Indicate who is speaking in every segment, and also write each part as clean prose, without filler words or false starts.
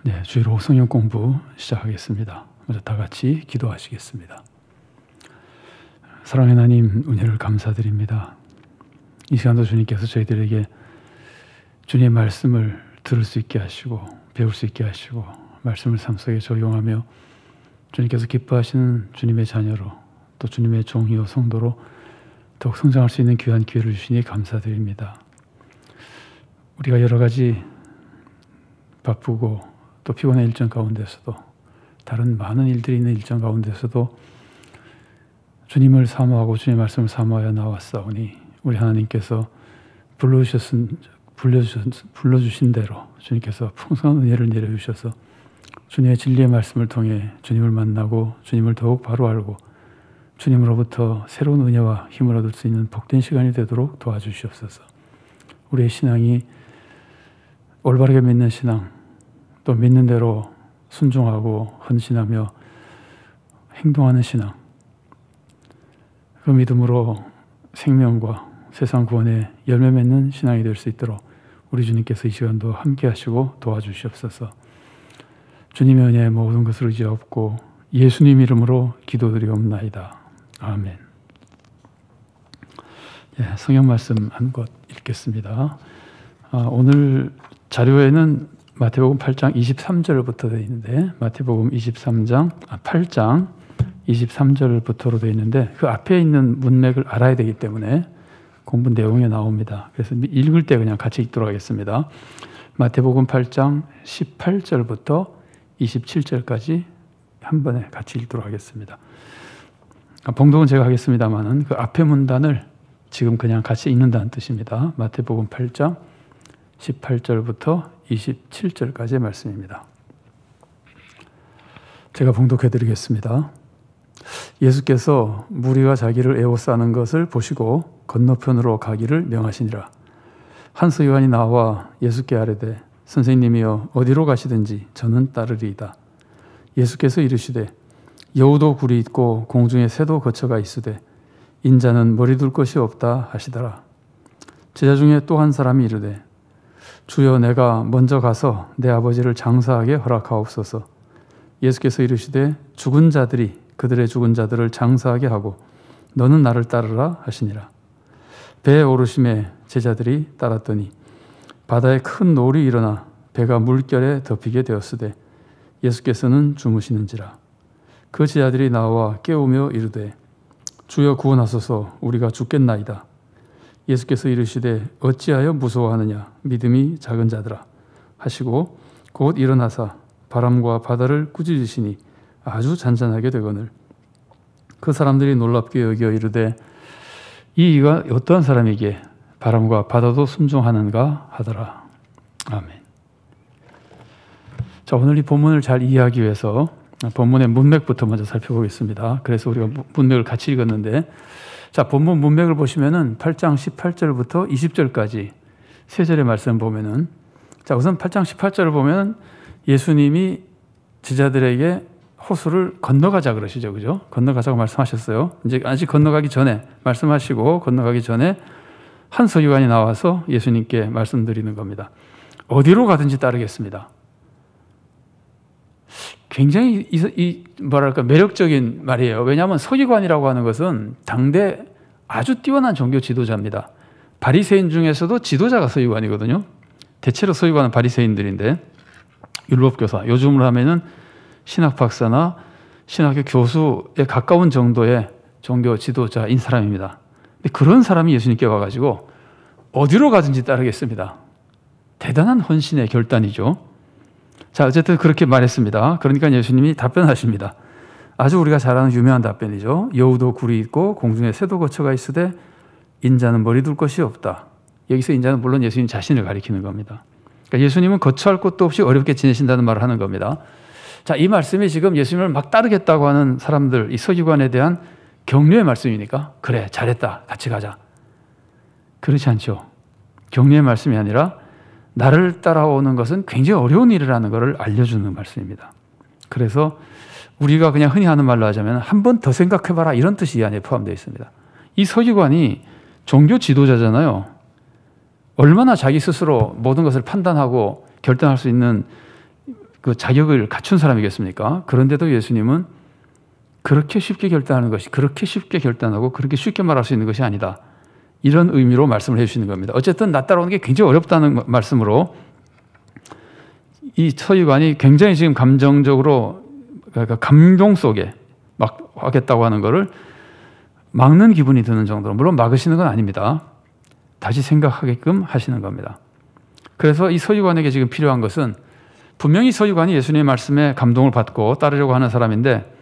Speaker 1: 네, 주일로 성경 공부 시작하겠습니다. 먼저 다 같이 기도하시겠습니다. 사랑의 하나님, 은혜를 감사드립니다. 이 시간도 주님께서 저희들에게 주님의 말씀을 들을 수 있게 하시고 배울 수 있게 하시고 말씀을 삶 속에 적용하며 주님께서 기뻐하시는 주님의 자녀로 또 주님의 종이요 성도로 더욱 성장할 수 있는 귀한 기회를 주시니 감사드립니다. 우리가 여러 가지 바쁘고 또 피곤한 일정 가운데서도 다른 많은 일들이 있는 일정 가운데서도 주님을 사모하고 주님의 말씀을 사모하여 나왔사오니 우리 하나님께서 불러주신 대로 주님께서 풍성한 은혜를 내려주셔서 주님의 진리의 말씀을 통해 주님을 만나고 주님을 더욱 바로 알고 주님으로부터 새로운 은혜와 힘을 얻을 수 있는 복된 시간이 되도록 도와주시옵소서. 우리의 신앙이 올바르게 믿는 신앙, 또 믿는 대로 순종하고 헌신하며 행동하는 신앙, 그 믿음으로 생명과 세상 구원에 열매 맺는 신앙이 될 수 있도록 우리 주님께서 이 시간도 함께 하시고 도와주시옵소서. 주님의 은혜에 모든 것을 의지하옵고 예수님 이름으로 기도드리옵나이다. 아멘. 성경 말씀 한 것 읽겠습니다. 오늘 자료에는 마태복음 8장 23절부터 되어 있는데 마태복음 8장 23절부터로 되어 있는데 그 앞에 있는 문맥을 알아야 되기 때문에 공부 내용에 나옵니다. 그래서 읽을 때 그냥 같이 읽도록 하겠습니다. 마태복음 8장 18절부터 27절까지 한 번에 같이 읽도록 하겠습니다. 봉독은 제가 하겠습니다만은 그 앞에 문단을 지금 그냥 같이 읽는다는 뜻입니다. 마태복음 8장 18절부터 27절까지의 말씀입니다. 제가 봉독해 드리겠습니다. 예수께서 무리가 자기를 에워싸는 것을 보시고 건너편으로 가기를 명하시니라. 한 서기관이 나와 예수께 아뢰되 선생님이여 어디로 가시든지 저는 따르리이다. 예수께서 이르시되 여우도 굴이 있고 공중에 새도 거처가 있으되 인자는 머리 둘 것이 없다 하시더라. 제자 중에 또 한 사람이 이르되 주여 내가 먼저 가서 내 아버지를 장사하게 허락하옵소서. 예수께서 이르시되 죽은 자들이 그들의 죽은 자들을 장사하게 하고 너는 나를 따르라 하시니라. 배에 오르심에 제자들이 따랐더니 바다에 큰 노을이 일어나 배가 물결에 덮이게 되었으되 예수께서는 주무시는지라. 그 제자들이 나와 깨우며 이르되 주여 구원하소서 우리가 죽겠나이다. 예수께서 이르시되 어찌하여 무서워하느냐 믿음이 작은 자들아 하시고 곧 일어나사 바람과 바다를 꾸짖으시니 아주 잔잔하게 되거늘 그 사람들이 놀랍게 여겨 이르되 이가 어떠한 사람이기에 바람과 바다도 순종하는가 하더라. 아멘. 자, 오늘 이 본문을 잘 이해하기 위해서 본문의 문맥부터 먼저 살펴보겠습니다. 그래서 우리가 문맥을 같이 읽었는데 자, 본문 문맥을 보시면은 8장 18절부터 20절까지 세 절의 말씀 보면은 자, 우선 8장 18절을 보면 예수님이 제자들에게 호수를 건너가자 그러시죠. 그죠? 건너가자고 말씀하셨어요. 이제 아직 건너가기 전에 말씀하시고 건너가기 전에 한 서기관이 나와서 예수님께 말씀드리는 겁니다. 어디로 가든지 따르겠습니다. 굉장히 뭐랄까 매력적인 말이에요. 왜냐하면 서기관이라고 하는 것은 당대 아주 뛰어난 종교 지도자입니다. 바리새인 중에서도 지도자가 서기관이거든요. 대체로 서기관은 바리새인들인데 율법교사, 요즘으로 하면은 신학 박사나 신학교 교수에 가까운 정도의 종교 지도자인 사람입니다. 근데 그런 사람이 예수님께 와가지고 어디로 가든지 따르겠습니다. 대단한 헌신의 결단이죠. 자, 어쨌든 그렇게 말했습니다. 그러니까 예수님이 답변하십니다. 아주 우리가 잘 아는 유명한 답변이죠. 여우도 굴이 있고 공중에 새도 거처가 있으되 인자는 머리 둘 것이 없다. 여기서 인자는 물론 예수님 자신을 가리키는 겁니다. 그러니까 예수님은 거처할 곳도 없이 어렵게 지내신다는 말을 하는 겁니다. 자, 이 말씀이 지금 예수님을 막 따르겠다고 하는 사람들, 이 서기관에 대한 격려의 말씀이니까 그래, 잘했다, 같이 가자. 그렇지 않죠. 격려의 말씀이 아니라 나를 따라오는 것은 굉장히 어려운 일이라는 것을 알려주는 말씀입니다. 그래서 우리가 그냥 흔히 하는 말로 하자면 한 번 더 생각해봐라 이런 뜻이 이 안에 포함되어 있습니다. 이 서기관이 종교 지도자잖아요. 얼마나 자기 스스로 모든 것을 판단하고 결단할 수 있는 그 자격을 갖춘 사람이겠습니까? 그런데도 예수님은 그렇게 쉽게 결단하는 것이, 그렇게 쉽게 결단하고 그렇게 쉽게 말할 수 있는 것이 아니다. 이런 의미로 말씀을 해주시는 겁니다. 어쨌든 나 따라오는 게 굉장히 어렵다는 말씀으로 이 서기관이 굉장히 지금 감정적으로, 그러니까 감동 속에 막 하겠다고 하는 것을 막는 기분이 드는 정도로, 물론 막으시는 건 아닙니다. 다시 생각하게끔 하시는 겁니다. 그래서 이 서기관에게 지금 필요한 것은, 분명히 서기관이 예수님의 말씀에 감동을 받고 따르려고 하는 사람인데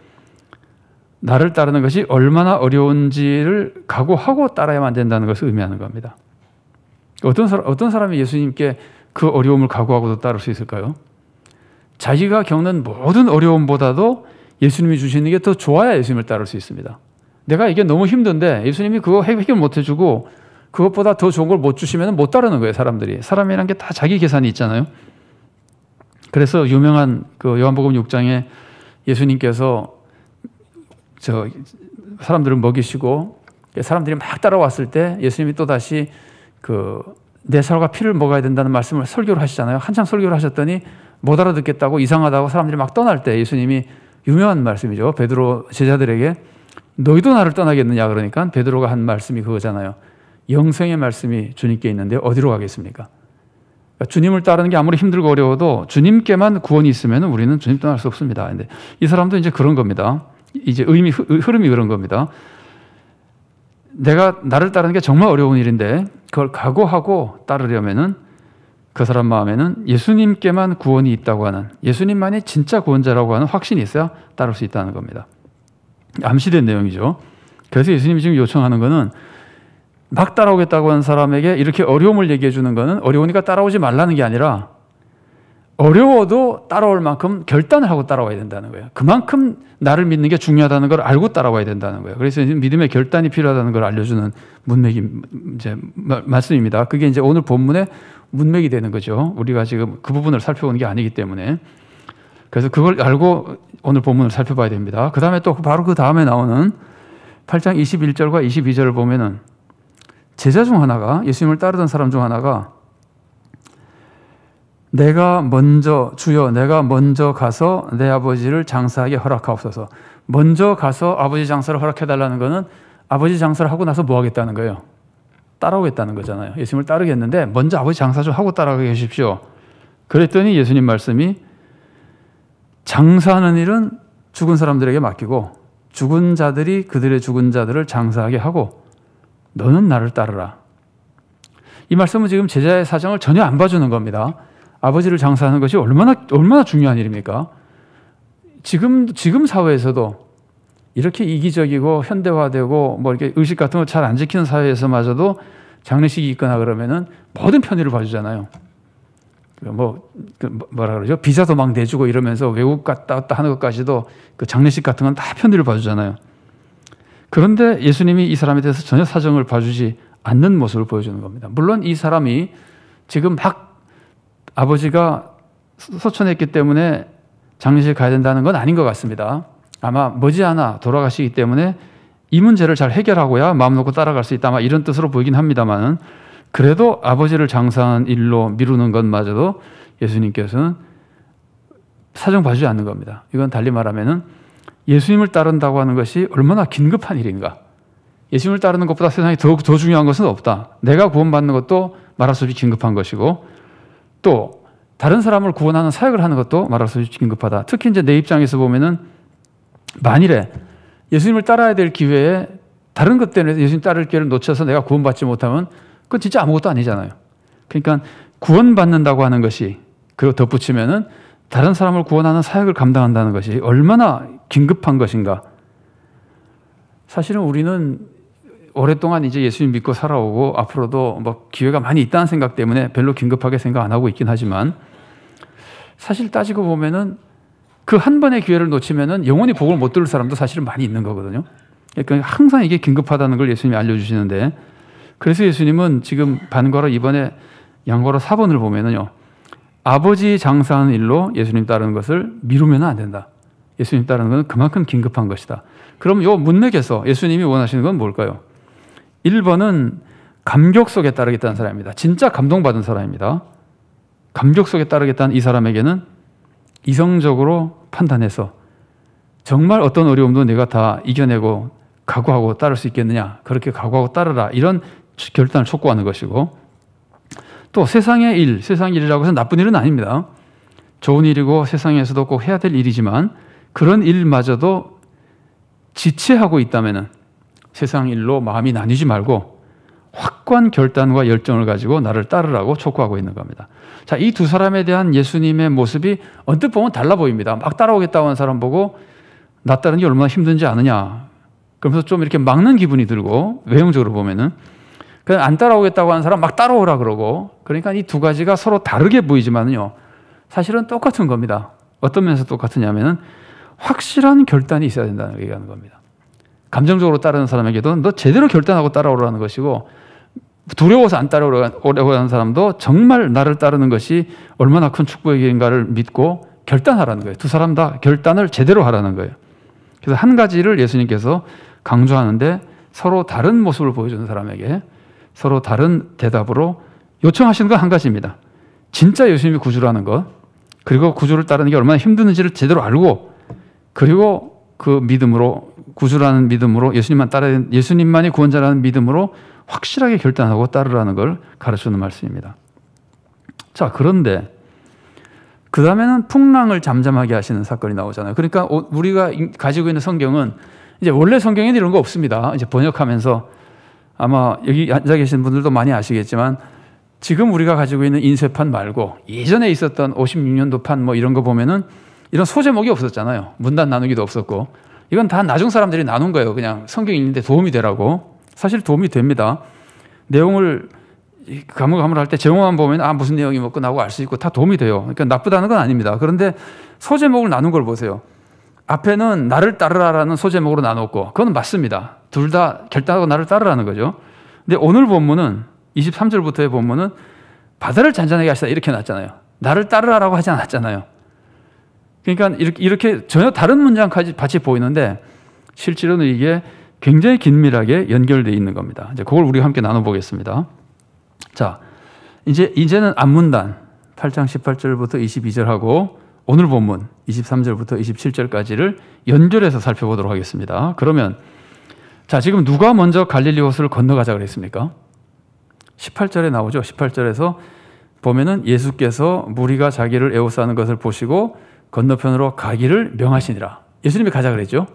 Speaker 1: 나를 따르는 것이 얼마나 어려운지를 각오하고 따라야만 된다는 것을 의미하는 겁니다. 어떤 사람이 예수님께 그 어려움을 각오하고도 따를 수 있을까요? 자기가 겪는 모든 어려움보다도 예수님이 주시는 게 더 좋아야 예수님을 따를 수 있습니다. 내가 이게 너무 힘든데 예수님이 그거 해결 못 해주고 그것보다 더 좋은 걸 못 주시면 못 따르는 거예요, 사람들이. 사람이란 게 다 자기 계산이 있잖아요. 그래서 유명한 그 요한복음 6장에 예수님께서 사람들을 먹이시고 사람들이 막 따라왔을 때 예수님이 또 다시 내 살과 피를 먹어야 된다는 말씀을 설교를 하시잖아요. 한참 설교를 하셨더니 못 알아듣겠다고, 이상하다고 사람들이 막 떠날 때 예수님이, 유명한 말씀이죠. 베드로 제자들에게 너희도 나를 떠나겠느냐 그러니까 베드로가 한 말씀이 그거잖아요. 영생의 말씀이 주님께 있는데 어디로 가겠습니까? 그러니까 주님을 따르는 게 아무리 힘들고 어려워도 주님께만 구원이 있으면 우리는 주님 떠날 수 없습니다. 근데 이 사람도 이제 그런 겁니다. 이제 흐름이 그런 겁니다. 내가 나를 따르는 게 정말 어려운 일인데 그걸 각오하고 따르려면은 그 사람 마음에는 예수님께만 구원이 있다고 하는, 예수님만이 진짜 구원자라고 하는 확신이 있어야 따를 수 있다는 겁니다. 암시된 내용이죠. 그래서 예수님이 지금 요청하는 거는 막 따라오겠다고 하는 사람에게 이렇게 어려움을 얘기해 주는 거는 어려우니까 따라오지 말라는 게 아니라 어려워도 따라올 만큼 결단을 하고 따라와야 된다는 거예요. 그만큼 나를 믿는 게 중요하다는 걸 알고 따라와야 된다는 거예요. 그래서 믿음의 결단이 필요하다는 걸 알려주는 말씀입니다. 그게 이제 오늘 본문의 문맥이 되는 거죠. 우리가 지금 그 부분을 살펴보는 게 아니기 때문에. 그래서 그걸 알고 오늘 본문을 살펴봐야 됩니다. 그 다음에 또 바로 그 다음에 나오는 8장 21절과 22절을 보면은 제자 중 하나가, 예수님을 따르던 사람 중 하나가 주여 내가 먼저 가서 내 아버지를 장사하게 허락하옵소서. 먼저 가서 아버지 장사를 허락해달라는 거는 아버지 장사를 하고 나서 뭐 하겠다는 거예요? 따라오겠다는 거잖아요. 예수님을 따르겠는데 먼저 아버지 장사 좀 하고 따라가게 해주십시오. 그랬더니 예수님 말씀이 장사하는 일은 죽은 사람들에게 맡기고 죽은 자들이 그들의 죽은 자들을 장사하게 하고 너는 나를 따르라. 이 말씀은 지금 제자의 사정을 전혀 안 봐주는 겁니다. 아버지를 장사하는 것이 얼마나 중요한 일입니까? 지금 사회에서도 이렇게 이기적이고 현대화되고 뭐 이렇게 의식 같은 거 잘 안 지키는 사회에서마저도 장례식이 있거나 그러면은 모든 편의를 봐주잖아요. 뭐라 그러죠? 비자도 막 내주고 이러면서 외국 갔다 왔다 하는 것까지도 그 장례식 같은 건 다 편의를 봐주잖아요. 그런데 예수님이 이 사람에 대해서 전혀 사정을 봐주지 않는 모습을 보여주는 겁니다. 물론 이 사람이 지금 막 아버지가 소천했기 때문에 장례식에 가야 된다는 건 아닌 것 같습니다. 아마 머지않아 돌아가시기 때문에 이 문제를 잘 해결하고야 마음 놓고 따라갈 수 있다, 아마 이런 뜻으로 보이긴 합니다만은, 그래도 아버지를 장사하는 일로 미루는 것마저도 예수님께서는 사정 봐주지 않는 겁니다. 이건 달리 말하면은 예수님을 따른다고 하는 것이 얼마나 긴급한 일인가. 예수님을 따르는 것보다 세상에 더 중요한 것은 없다. 내가 구원받는 것도 말할 수 없이 긴급한 것이고, 또 다른 사람을 구원하는 사역을 하는 것도 말할 수 없이 긴급하다. 특히 이제 내 입장에서 보면은 만일에 예수님을 따라야 될 기회에 다른 것 때문에 예수님 따를 기회를 놓쳐서 내가 구원받지 못하면 그건 진짜 아무것도 아니잖아요. 그러니까 구원받는다고 하는 것이, 그리고 덧붙이면은 다른 사람을 구원하는 사역을 감당한다는 것이 얼마나 긴급한 것인가. 사실은 우리는 오랫동안 이제 예수님 믿고 살아오고 앞으로도 뭐 기회가 많이 있다는 생각 때문에 별로 긴급하게 생각 안 하고 있긴 하지만, 사실 따지고 보면은 그 한 번의 기회를 놓치면은 영원히 복을 못 들을 사람도 사실은 많이 있는 거거든요. 그러니까 항상 이게 긴급하다는 걸 예수님이 알려주시는데, 그래서 예수님은 지금 반괄호 2번에 양괄호 4번을 보면은요, 아버지 장사하는 일로 예수님 따르는 것을 미루면 안 된다. 예수님 따르는 것은 그만큼 긴급한 것이다. 그럼 요 문맥에서 예수님이 원하시는 건 뭘까요? 1번은 감격 속에 따르겠다는 사람입니다. 진짜 감동받은 사람입니다. 감격 속에 따르겠다는 이 사람에게는 이성적으로 판단해서 정말 어떤 어려움도 내가 다 이겨내고 각오하고 따를 수 있겠느냐, 그렇게 각오하고 따르라, 이런 결단을 촉구하는 것이고, 또 세상의 일, 세상 일이라고 해서 나쁜 일은 아닙니다. 좋은 일이고 세상에서도 꼭 해야 될 일이지만 그런 일마저도 지체하고 있다면 세상 일로 마음이 나뉘지 말고 확고한 결단과 열정을 가지고 나를 따르라고 촉구하고 있는 겁니다. 자, 이 두 사람에 대한 예수님의 모습이 언뜻 보면 달라 보입니다. 막 따라오겠다고 하는 사람 보고 나 따르는 게 얼마나 힘든지 아느냐, 그러면서 좀 이렇게 막는 기분이 들고, 외형적으로 보면은 그냥 안 따라오겠다고 하는 사람 막 따라오라 그러고, 그러니까 이 두 가지가 서로 다르게 보이지만요 사실은 똑같은 겁니다. 어떤 면에서 똑같으냐면은 확실한 결단이 있어야 된다는 얘기하는 겁니다. 감정적으로 따르는 사람에게도 너 제대로 결단하고 따라오라는 것이고, 두려워서 안 따라오려고 하는 사람도 정말 나를 따르는 것이 얼마나 큰 축복의 길인가를 믿고 결단하라는 거예요. 두 사람 다 결단을 제대로 하라는 거예요. 그래서 한 가지를 예수님께서 강조하는데, 서로 다른 모습을 보여주는 사람에게 서로 다른 대답으로 요청하시는 건 한 가지입니다. 진짜 예수님이 구주를 하는 것, 그리고 구주를 따르는 게 얼마나 힘든지를 제대로 알고, 그리고 그 믿음으로, 구주라는 믿음으로, 예수님만이 구원자라는 믿음으로 확실하게 결단하고 따르라는 걸 가르치는 말씀입니다. 자, 그런데 그 다음에는 풍랑을 잠잠하게 하시는 사건이 나오잖아요. 그러니까 우리가 가지고 있는 성경은 이제 원래 성경에는 이런 거 없습니다. 이제 번역하면서 아마 여기 앉아 계신 분들도 많이 아시겠지만, 지금 우리가 가지고 있는 인쇄판 말고 예전에 있었던 56년도판 뭐 이런 거 보면은 이런 소제목이 없었잖아요. 문단 나누기도 없었고. 이건 다 나중 사람들이 나눈 거예요. 그냥 성경 읽는데 도움이 되라고. 사실 도움이 됩니다. 내용을 가물가물할 때 제목만 보면 무슨 내용이 뭐 끝나고 알 수 있고 다 도움이 돼요. 그러니까 나쁘다는 건 아닙니다. 그런데 소제목을 나눈 걸 보세요. 앞에는 나를 따르라라는 소제목으로 나눴고, 그건 맞습니다. 둘 다 결단하고 나를 따르라는 거죠. 근데 오늘 본문은 23절부터의 본문은 바다를 잔잔하게 하시다 이렇게 놨잖아요. 나를 따르라라고 하지 않았잖아요. 그러니까 이렇게 전혀 다른 문장까지 같이 보이는데 실제로는 이게 굉장히 긴밀하게 연결되어 있는 겁니다. 이제 그걸 우리가 함께 나눠보겠습니다. 자, 이제는 앞문단 8장 18절부터 22절하고 오늘 본문 23절부터 27절까지를 연결해서 살펴보도록 하겠습니다. 그러면 자, 지금 누가 먼저 갈릴리 호수를 건너가자 그랬습니까? 18절에 나오죠. 18절에서 보면은 예수께서 무리가 자기를 에워싸는 것을 보시고 건너편으로 가기를 명하시니라. 예수님이 가자 그랬죠.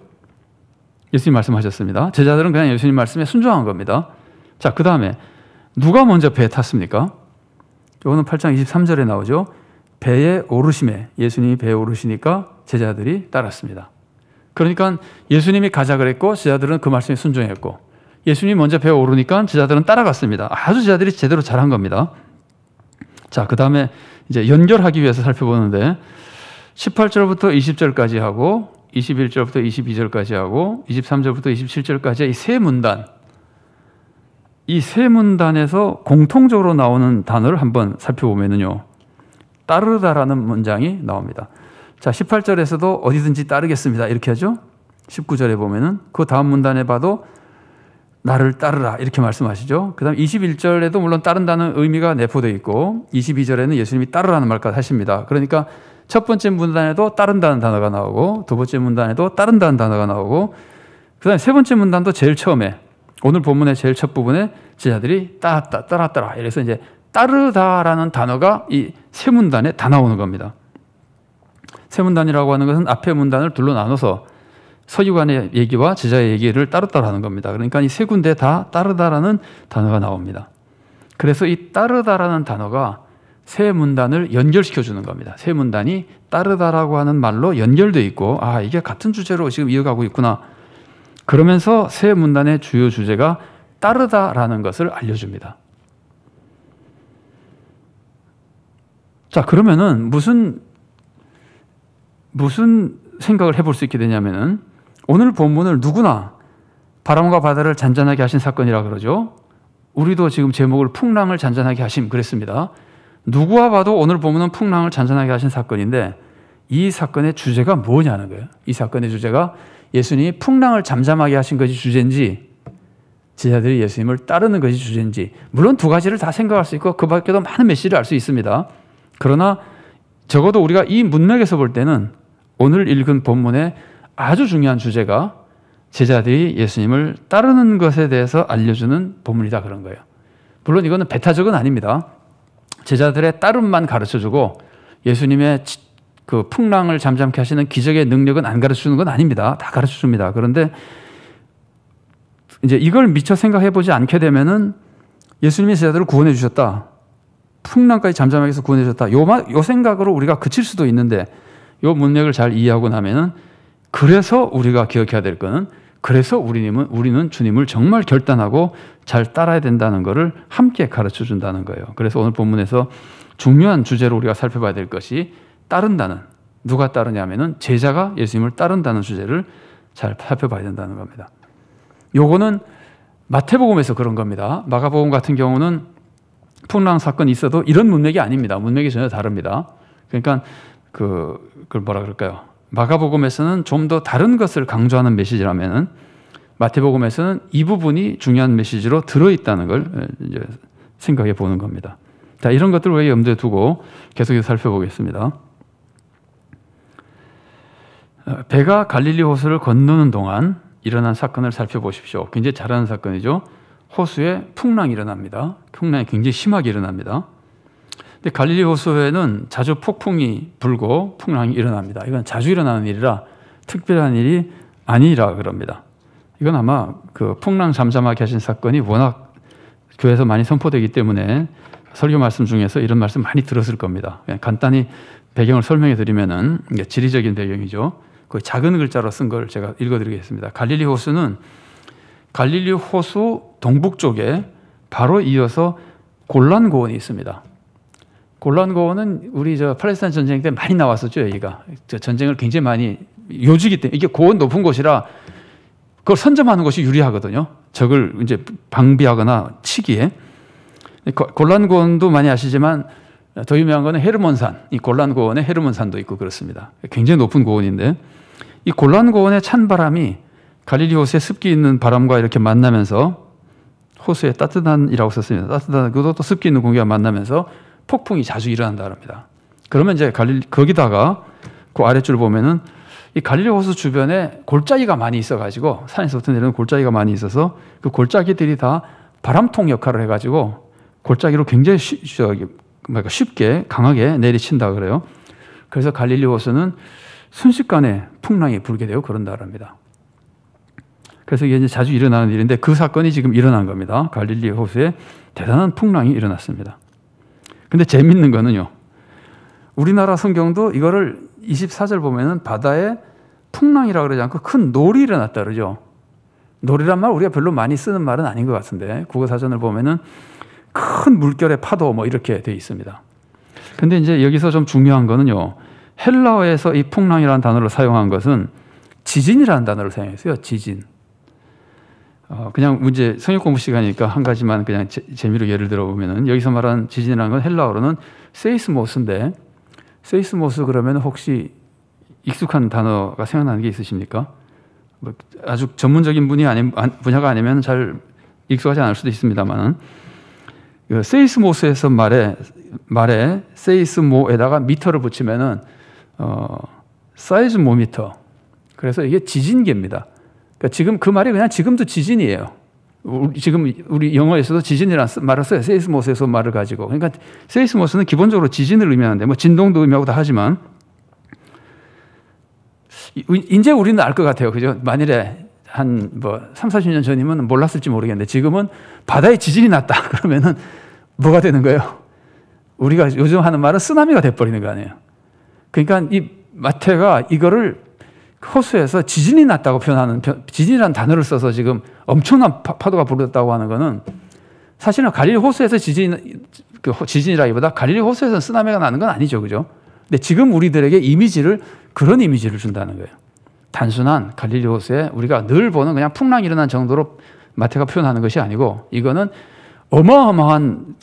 Speaker 1: 예수님 말씀하셨습니다. 제자들은 그냥 예수님 말씀에 순종한 겁니다. 자, 그 다음에 누가 먼저 배에 탔습니까? 이거는 8장 23절에 나오죠. 배에 오르심에, 예수님이 배에 오르시니까 제자들이 따랐습니다. 그러니까 예수님이 가자 그랬고 제자들은 그 말씀에 순종했고, 예수님이 먼저 배에 오르니까 제자들은 따라갔습니다. 아주 제자들이 제대로 잘한 겁니다. 자, 그 다음에 이제 연결하기 위해서 살펴보는데 18절부터 20절까지 하고 21절부터 22절까지 하고 23절부터 27절까지의 이 세 문단, 이 세 문단에서 공통적으로 나오는 단어를 한번 살펴보면요, 따르다라는 문장이 나옵니다. 자, 18절에서도 어디든지 따르겠습니다 이렇게 하죠. 19절에 보면은 그 다음 문단에 봐도 나를 따르라 이렇게 말씀하시죠. 그 다음 21절에도 물론 따른다는 의미가 내포되어 있고 22절에는 예수님이 따르라는 말까지 하십니다. 그러니까 첫 번째 문단에도 따른다는 단어가 나오고 두 번째 문단에도 따른다는 단어가 나오고 그 다음에 세 번째 문단도 제일 처음에 오늘 본문의 제일 첫 부분에 제자들이 따랐더라. 이래서 이제 따르다라는 단어가 이 세 문단에 다 나오는 겁니다. 세 문단이라고 하는 것은 앞에 문단을 둘로 나눠서 서기관의 얘기와 제자의 얘기를 따로따로 하는 겁니다. 그러니까 이 세 군데 다 따르다라는 단어가 나옵니다. 그래서 이 따르다라는 단어가 세 문단을 연결시켜 주는 겁니다. 세 문단이 따르다라고 하는 말로 연결되어 있고, 이게 같은 주제로 지금 이어가고 있구나. 그러면서 세 문단의 주요 주제가 따르다라는 것을 알려줍니다. 자, 그러면은 무슨 생각을 해볼 수 있게 되냐면은 오늘 본문을 누구나 바람과 바다를 잔잔하게 하신 사건이라 그러죠. 우리도 지금 제목을 풍랑을 잔잔하게 하심 그랬습니다. 누구와 봐도 오늘 본문은 풍랑을 잔잔하게 하신 사건인데 이 사건의 주제가 뭐냐는 거예요. 이 사건의 주제가 예수님이 풍랑을 잠잠하게 하신 것이 주제인지 제자들이 예수님을 따르는 것이 주제인지, 물론 두 가지를 다 생각할 수 있고 그 밖에도 많은 메시지를 알 수 있습니다. 그러나 적어도 우리가 이 문맥에서 볼 때는 오늘 읽은 본문의 아주 중요한 주제가 제자들이 예수님을 따르는 것에 대해서 알려주는 본문이다 그런 거예요. 물론 이거는 배타적은 아닙니다. 제자들의 따름만 가르쳐주고 예수님의 그 풍랑을 잠잠케 하시는 기적의 능력은 안 가르쳐주는 건 아닙니다. 다 가르쳐줍니다. 그런데 이제 이걸 미처 생각해보지 않게 되면은 예수님이 제자들을 구원해 주셨다. 풍랑까지 잠잠하게 해서 구원해 주셨다. 요 생각으로 우리가 그칠 수도 있는데 요 문맥을 잘 이해하고 나면은 그래서 우리가 기억해야 될 거는 그래서 우리는 주님을 정말 결단하고 잘 따라야 된다는 것을 함께 가르쳐 준다는 거예요. 그래서 오늘 본문에서 중요한 주제로 우리가 살펴봐야 될 것이 따른다는, 누가 따르냐면은 제자가 예수님을 따른다는 주제를 잘 살펴봐야 된다는 겁니다. 요거는 마태복음에서 그런 겁니다. 마가복음 같은 경우는 풍랑 사건이 있어도 이런 문맥이 아닙니다. 문맥이 전혀 다릅니다. 그러니까 그걸 뭐라 그럴까요? 마가복음에서는 좀 더 다른 것을 강조하는 메시지라면은 마태복음에서는 이 부분이 중요한 메시지로 들어있다는 걸 이제 생각해 보는 겁니다. 자, 이런 것들을 왜 염두에 두고 계속해서 살펴보겠습니다. 배가 갈릴리 호수를 건너는 동안 일어난 사건을 살펴보십시오. 굉장히 잘하는 사건이죠. 호수에 풍랑이 일어납니다. 풍랑이 굉장히 심하게 일어납니다. 근데 갈릴리 호수에는 자주 폭풍이 불고 풍랑이 일어납니다. 이건 자주 일어나는 일이라 특별한 일이 아니라 그럽니다. 이건 아마 그 풍랑 잠잠하게 하신 사건이 워낙 교회에서 많이 선포되기 때문에 설교 말씀 중에서 이런 말씀 많이 들었을 겁니다. 그냥 간단히 배경을 설명해 드리면은 이게 지리적인 배경이죠. 그 작은 글자로 쓴 걸 제가 읽어드리겠습니다. 갈릴리 호수는 갈릴리 호수 동북 쪽에 바로 이어서 골란 고원이 있습니다. 골란 고원은 우리 팔레스타인 전쟁 때 많이 나왔었죠. 여기가 전쟁을 굉장히 많이 요지기 때문에 이게 고원 높은 곳이라 그걸 선점하는 것이 유리하거든요. 적을 이제 방비하거나 치기에. 골란 고원도 많이 아시지만 더 유명한 거는 헤르몬산. 이 골란 고원에 헤르몬산도 있고 그렇습니다. 굉장히 높은 고원인데 이 골란 고원의 찬 바람이 갈릴리 호수에 습기 있는 바람과 이렇게 만나면서 호수에 따뜻한이라고 썼습니다. 따뜻한 그것도 습기 있는 공기가 만나면서 폭풍이 자주 일어난다 합니다. 그러면 이제 거기다가 그 아랫줄 보면은 이 갈릴리 호수 주변에 골짜기가 많이 있어가지고 산에서부터 내려오는 골짜기가 많이 있어서 그 골짜기들이 다 바람통 역할을 해가지고 골짜기로 굉장히 쉽게 강하게 내리친다 그래요. 그래서 갈릴리 호수는 순식간에 풍랑이 불게 되고 그런다 합니다. 그래서 이게 이제 자주 일어나는 일인데 그 사건이 지금 일어난 겁니다. 갈릴리 호수에 대단한 풍랑이 일어났습니다. 근데 재밌는 거는요. 우리나라 성경도 이거를 24절 보면은 바다에 풍랑이라고 그러지 않고 큰 놀이 일어났다 그러죠. 놀이란 말 우리가 별로 많이 쓰는 말은 아닌 것 같은데 국어사전을 보면은 큰 물결의 파도 뭐 이렇게 돼 있습니다. 근데 이제 여기서 좀 중요한 거는요. 헬라어에서 이 풍랑이라는 단어를 사용한 것은 지진이라는 단어를 사용했어요. 지진. 그냥 문제 성역 공부 시간이니까 한 가지만 그냥 재미로 예를 들어보면은 여기서 말하는 지진이라는 건 헬라어로는 세이스모스인데 세이스모스 그러면 혹시 익숙한 단어가 생각나는 게 있으십니까? 뭐 아주 전문적인 분야가 아니면 잘 익숙하지 않을 수도 있습니다만은 세이스모스에서 말에 세이스모에다가 미터를 붙이면은 사이즈모미터. 그래서 이게 지진계입니다. 그러니까 지금 그 말이 그냥 지금도 지진이에요. 지금 우리 영어에서도 지진이라는 말을 써요. 세이스모스에서 말을 가지고. 그러니까 세이스모스는 기본적으로 지진을 의미하는데 뭐 진동도 의미하고 다 하지만 이제 우리는 알 것 같아요. 그죠? 만일에 한 3, 40년 전이면 몰랐을지 모르겠는데 지금은 바다에 지진이 났다. 그러면은 뭐가 되는 거예요? 우리가 요즘 하는 말은 쓰나미가 돼버리는 거 아니에요. 그러니까 이 마태가 이거를 호수에서 지진이 났다고 표현하는 지진이라는 단어를 써서 지금 엄청난 파도가 불었다고 하는 거는 사실은 갈릴리 호수에서 지진이라기보다 갈릴리 호수에서 쓰나미가 나는 건 아니죠. 그죠? 근데 지금 우리들에게 그런 이미지를 준다는 거예요. 단순한 갈릴리 호수에 우리가 늘 보는 그냥 풍랑이 일어난 정도로 마태가 표현하는 것이 아니고 이거는 어마어마한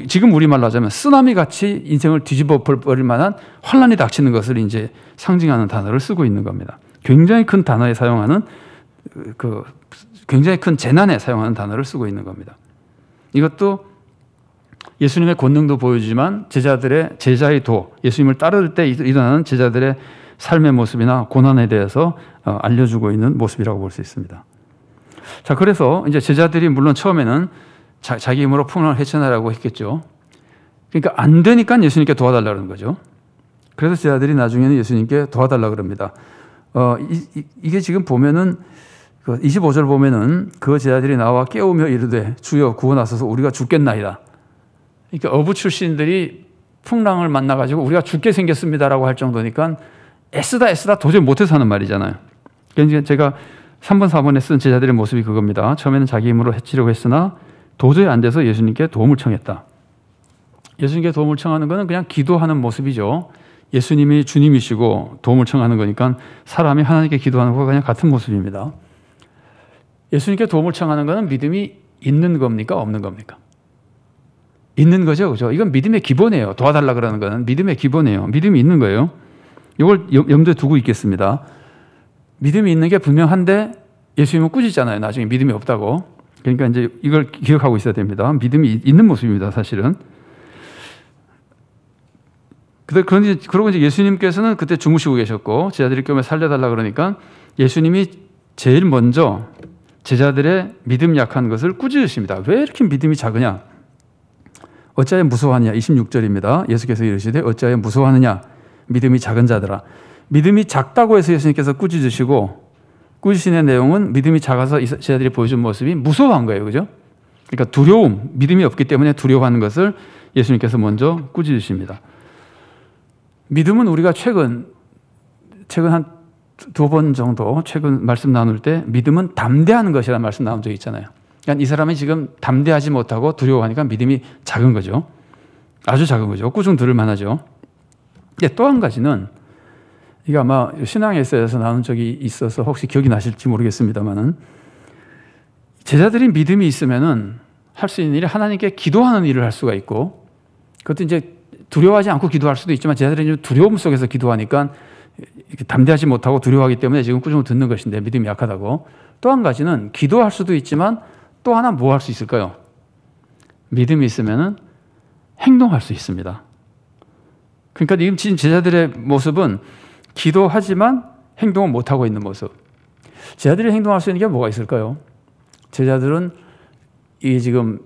Speaker 1: 지금 우리말로 하자면 쓰나미 같이 인생을 뒤집어 버릴 만한 환란이 닥치는 것을 이제 상징하는 단어를 쓰고 있는 겁니다. 굉장히 큰 단어에 사용하는 굉장히 큰 재난에 사용하는 단어를 쓰고 있는 겁니다. 이것도 예수님의 권능도 보여주지만 제자의 도, 예수님을 따를 때 일어나는 제자들의 삶의 모습이나 고난에 대해서 알려주고 있는 모습이라고 볼 수 있습니다. 자, 그래서 이제 제자들이 물론 처음에는 자기 힘으로 풍랑을 헤쳐나라고 했겠죠. 그러니까 안 되니까 예수님께 도와달라는 거죠. 그래서 제자들이 나중에는 예수님께 도와달라 그럽니다. 이게 지금 보면은 25절 보면은 그 제자들이 나와 깨우며 이르되 주여 구원하소서 우리가 죽겠나이다. 그러니까 어부 출신들이 풍랑을 만나가지고 우리가 죽게 생겼습니다라고 할 정도니까 애쓰다 도저히 못해서 하는 말이잖아요. 그러니까 제가 3번, 4번에 쓴 제자들의 모습이 그겁니다. 처음에는 자기 힘으로 해치려고 했으나 도저히 안 돼서 예수님께 도움을 청했다. 예수님께 도움을 청하는 것은 그냥 기도하는 모습이죠. 예수님이 주님이시고 도움을 청하는 거니까 사람이 하나님께 기도하는 것과 그냥 같은 모습입니다. 예수님께 도움을 청하는 것은 믿음이 있는 겁니까? 없는 겁니까? 있는 거죠. 그죠? 이건 믿음의 기본이에요. 도와달라 그러는 것은 믿음의 기본이에요. 믿음이 있는 거예요. 이걸 염두에 두고 있겠습니다. 믿음이 있는 게 분명한데 예수님은 꾸짖잖아요. 나중에 믿음이 없다고. 그러니까 이제 이걸 기억하고 있어야 됩니다. 믿음이 있는 모습입니다. 사실은. 그러고 이제 예수님께서는 그때 주무시고 계셨고 제자들이 깨우며 살려달라 그러니까 예수님이 제일 먼저 제자들의 믿음 약한 것을 꾸짖으십니다. 왜 이렇게 믿음이 작으냐? 어찌하여 무서워하느냐? 26절입니다. 예수께서 이르시되 어찌하여 무서워하느냐? 믿음이 작은 자들아. 믿음이 작다고 해서 예수님께서 꾸짖으시고 꾸짖으시는 내용은 믿음이 작아서 제자들이 보여준 모습이 무서워한 거예요. 그죠? 그러니까 두려움, 믿음이 없기 때문에 두려워하는 것을 예수님께서 먼저 꾸짖으십니다. 믿음은 우리가 최근 한 2번 정도 최근 말씀 나눌 때 믿음은 담대하는 것이라는 말씀 나온 적이 있잖아요. 그러니까 이 사람이 지금 담대하지 못하고 두려워하니까 믿음이 작은 거죠. 아주 작은 거죠. 꾸중 들을 만하죠. 또 한 가지는 이게 아마 신앙 에세이에서 나온 적이 있어서 혹시 기억이 나실지 모르겠습니다만은 제자들이 믿음이 있으면은 할 수 있는 일이 하나님께 기도하는 일을 할 수가 있고 그것도 이제 두려워하지 않고 기도할 수도 있지만 제자들이 두려움 속에서 기도하니까 담대하지 못하고 두려워하기 때문에 지금 꾸중을 듣는 것인데 믿음이 약하다고. 또 한 가지는 기도할 수도 있지만 또 하나 뭐 할 수 있을까요? 믿음이 있으면은 행동할 수 있습니다. 그러니까 지금 제자들의 모습은 기도하지만 행동을 못하고 있는 모습. 제자들이 행동할 수 있는 게 뭐가 있을까요? 제자들은 이게 지금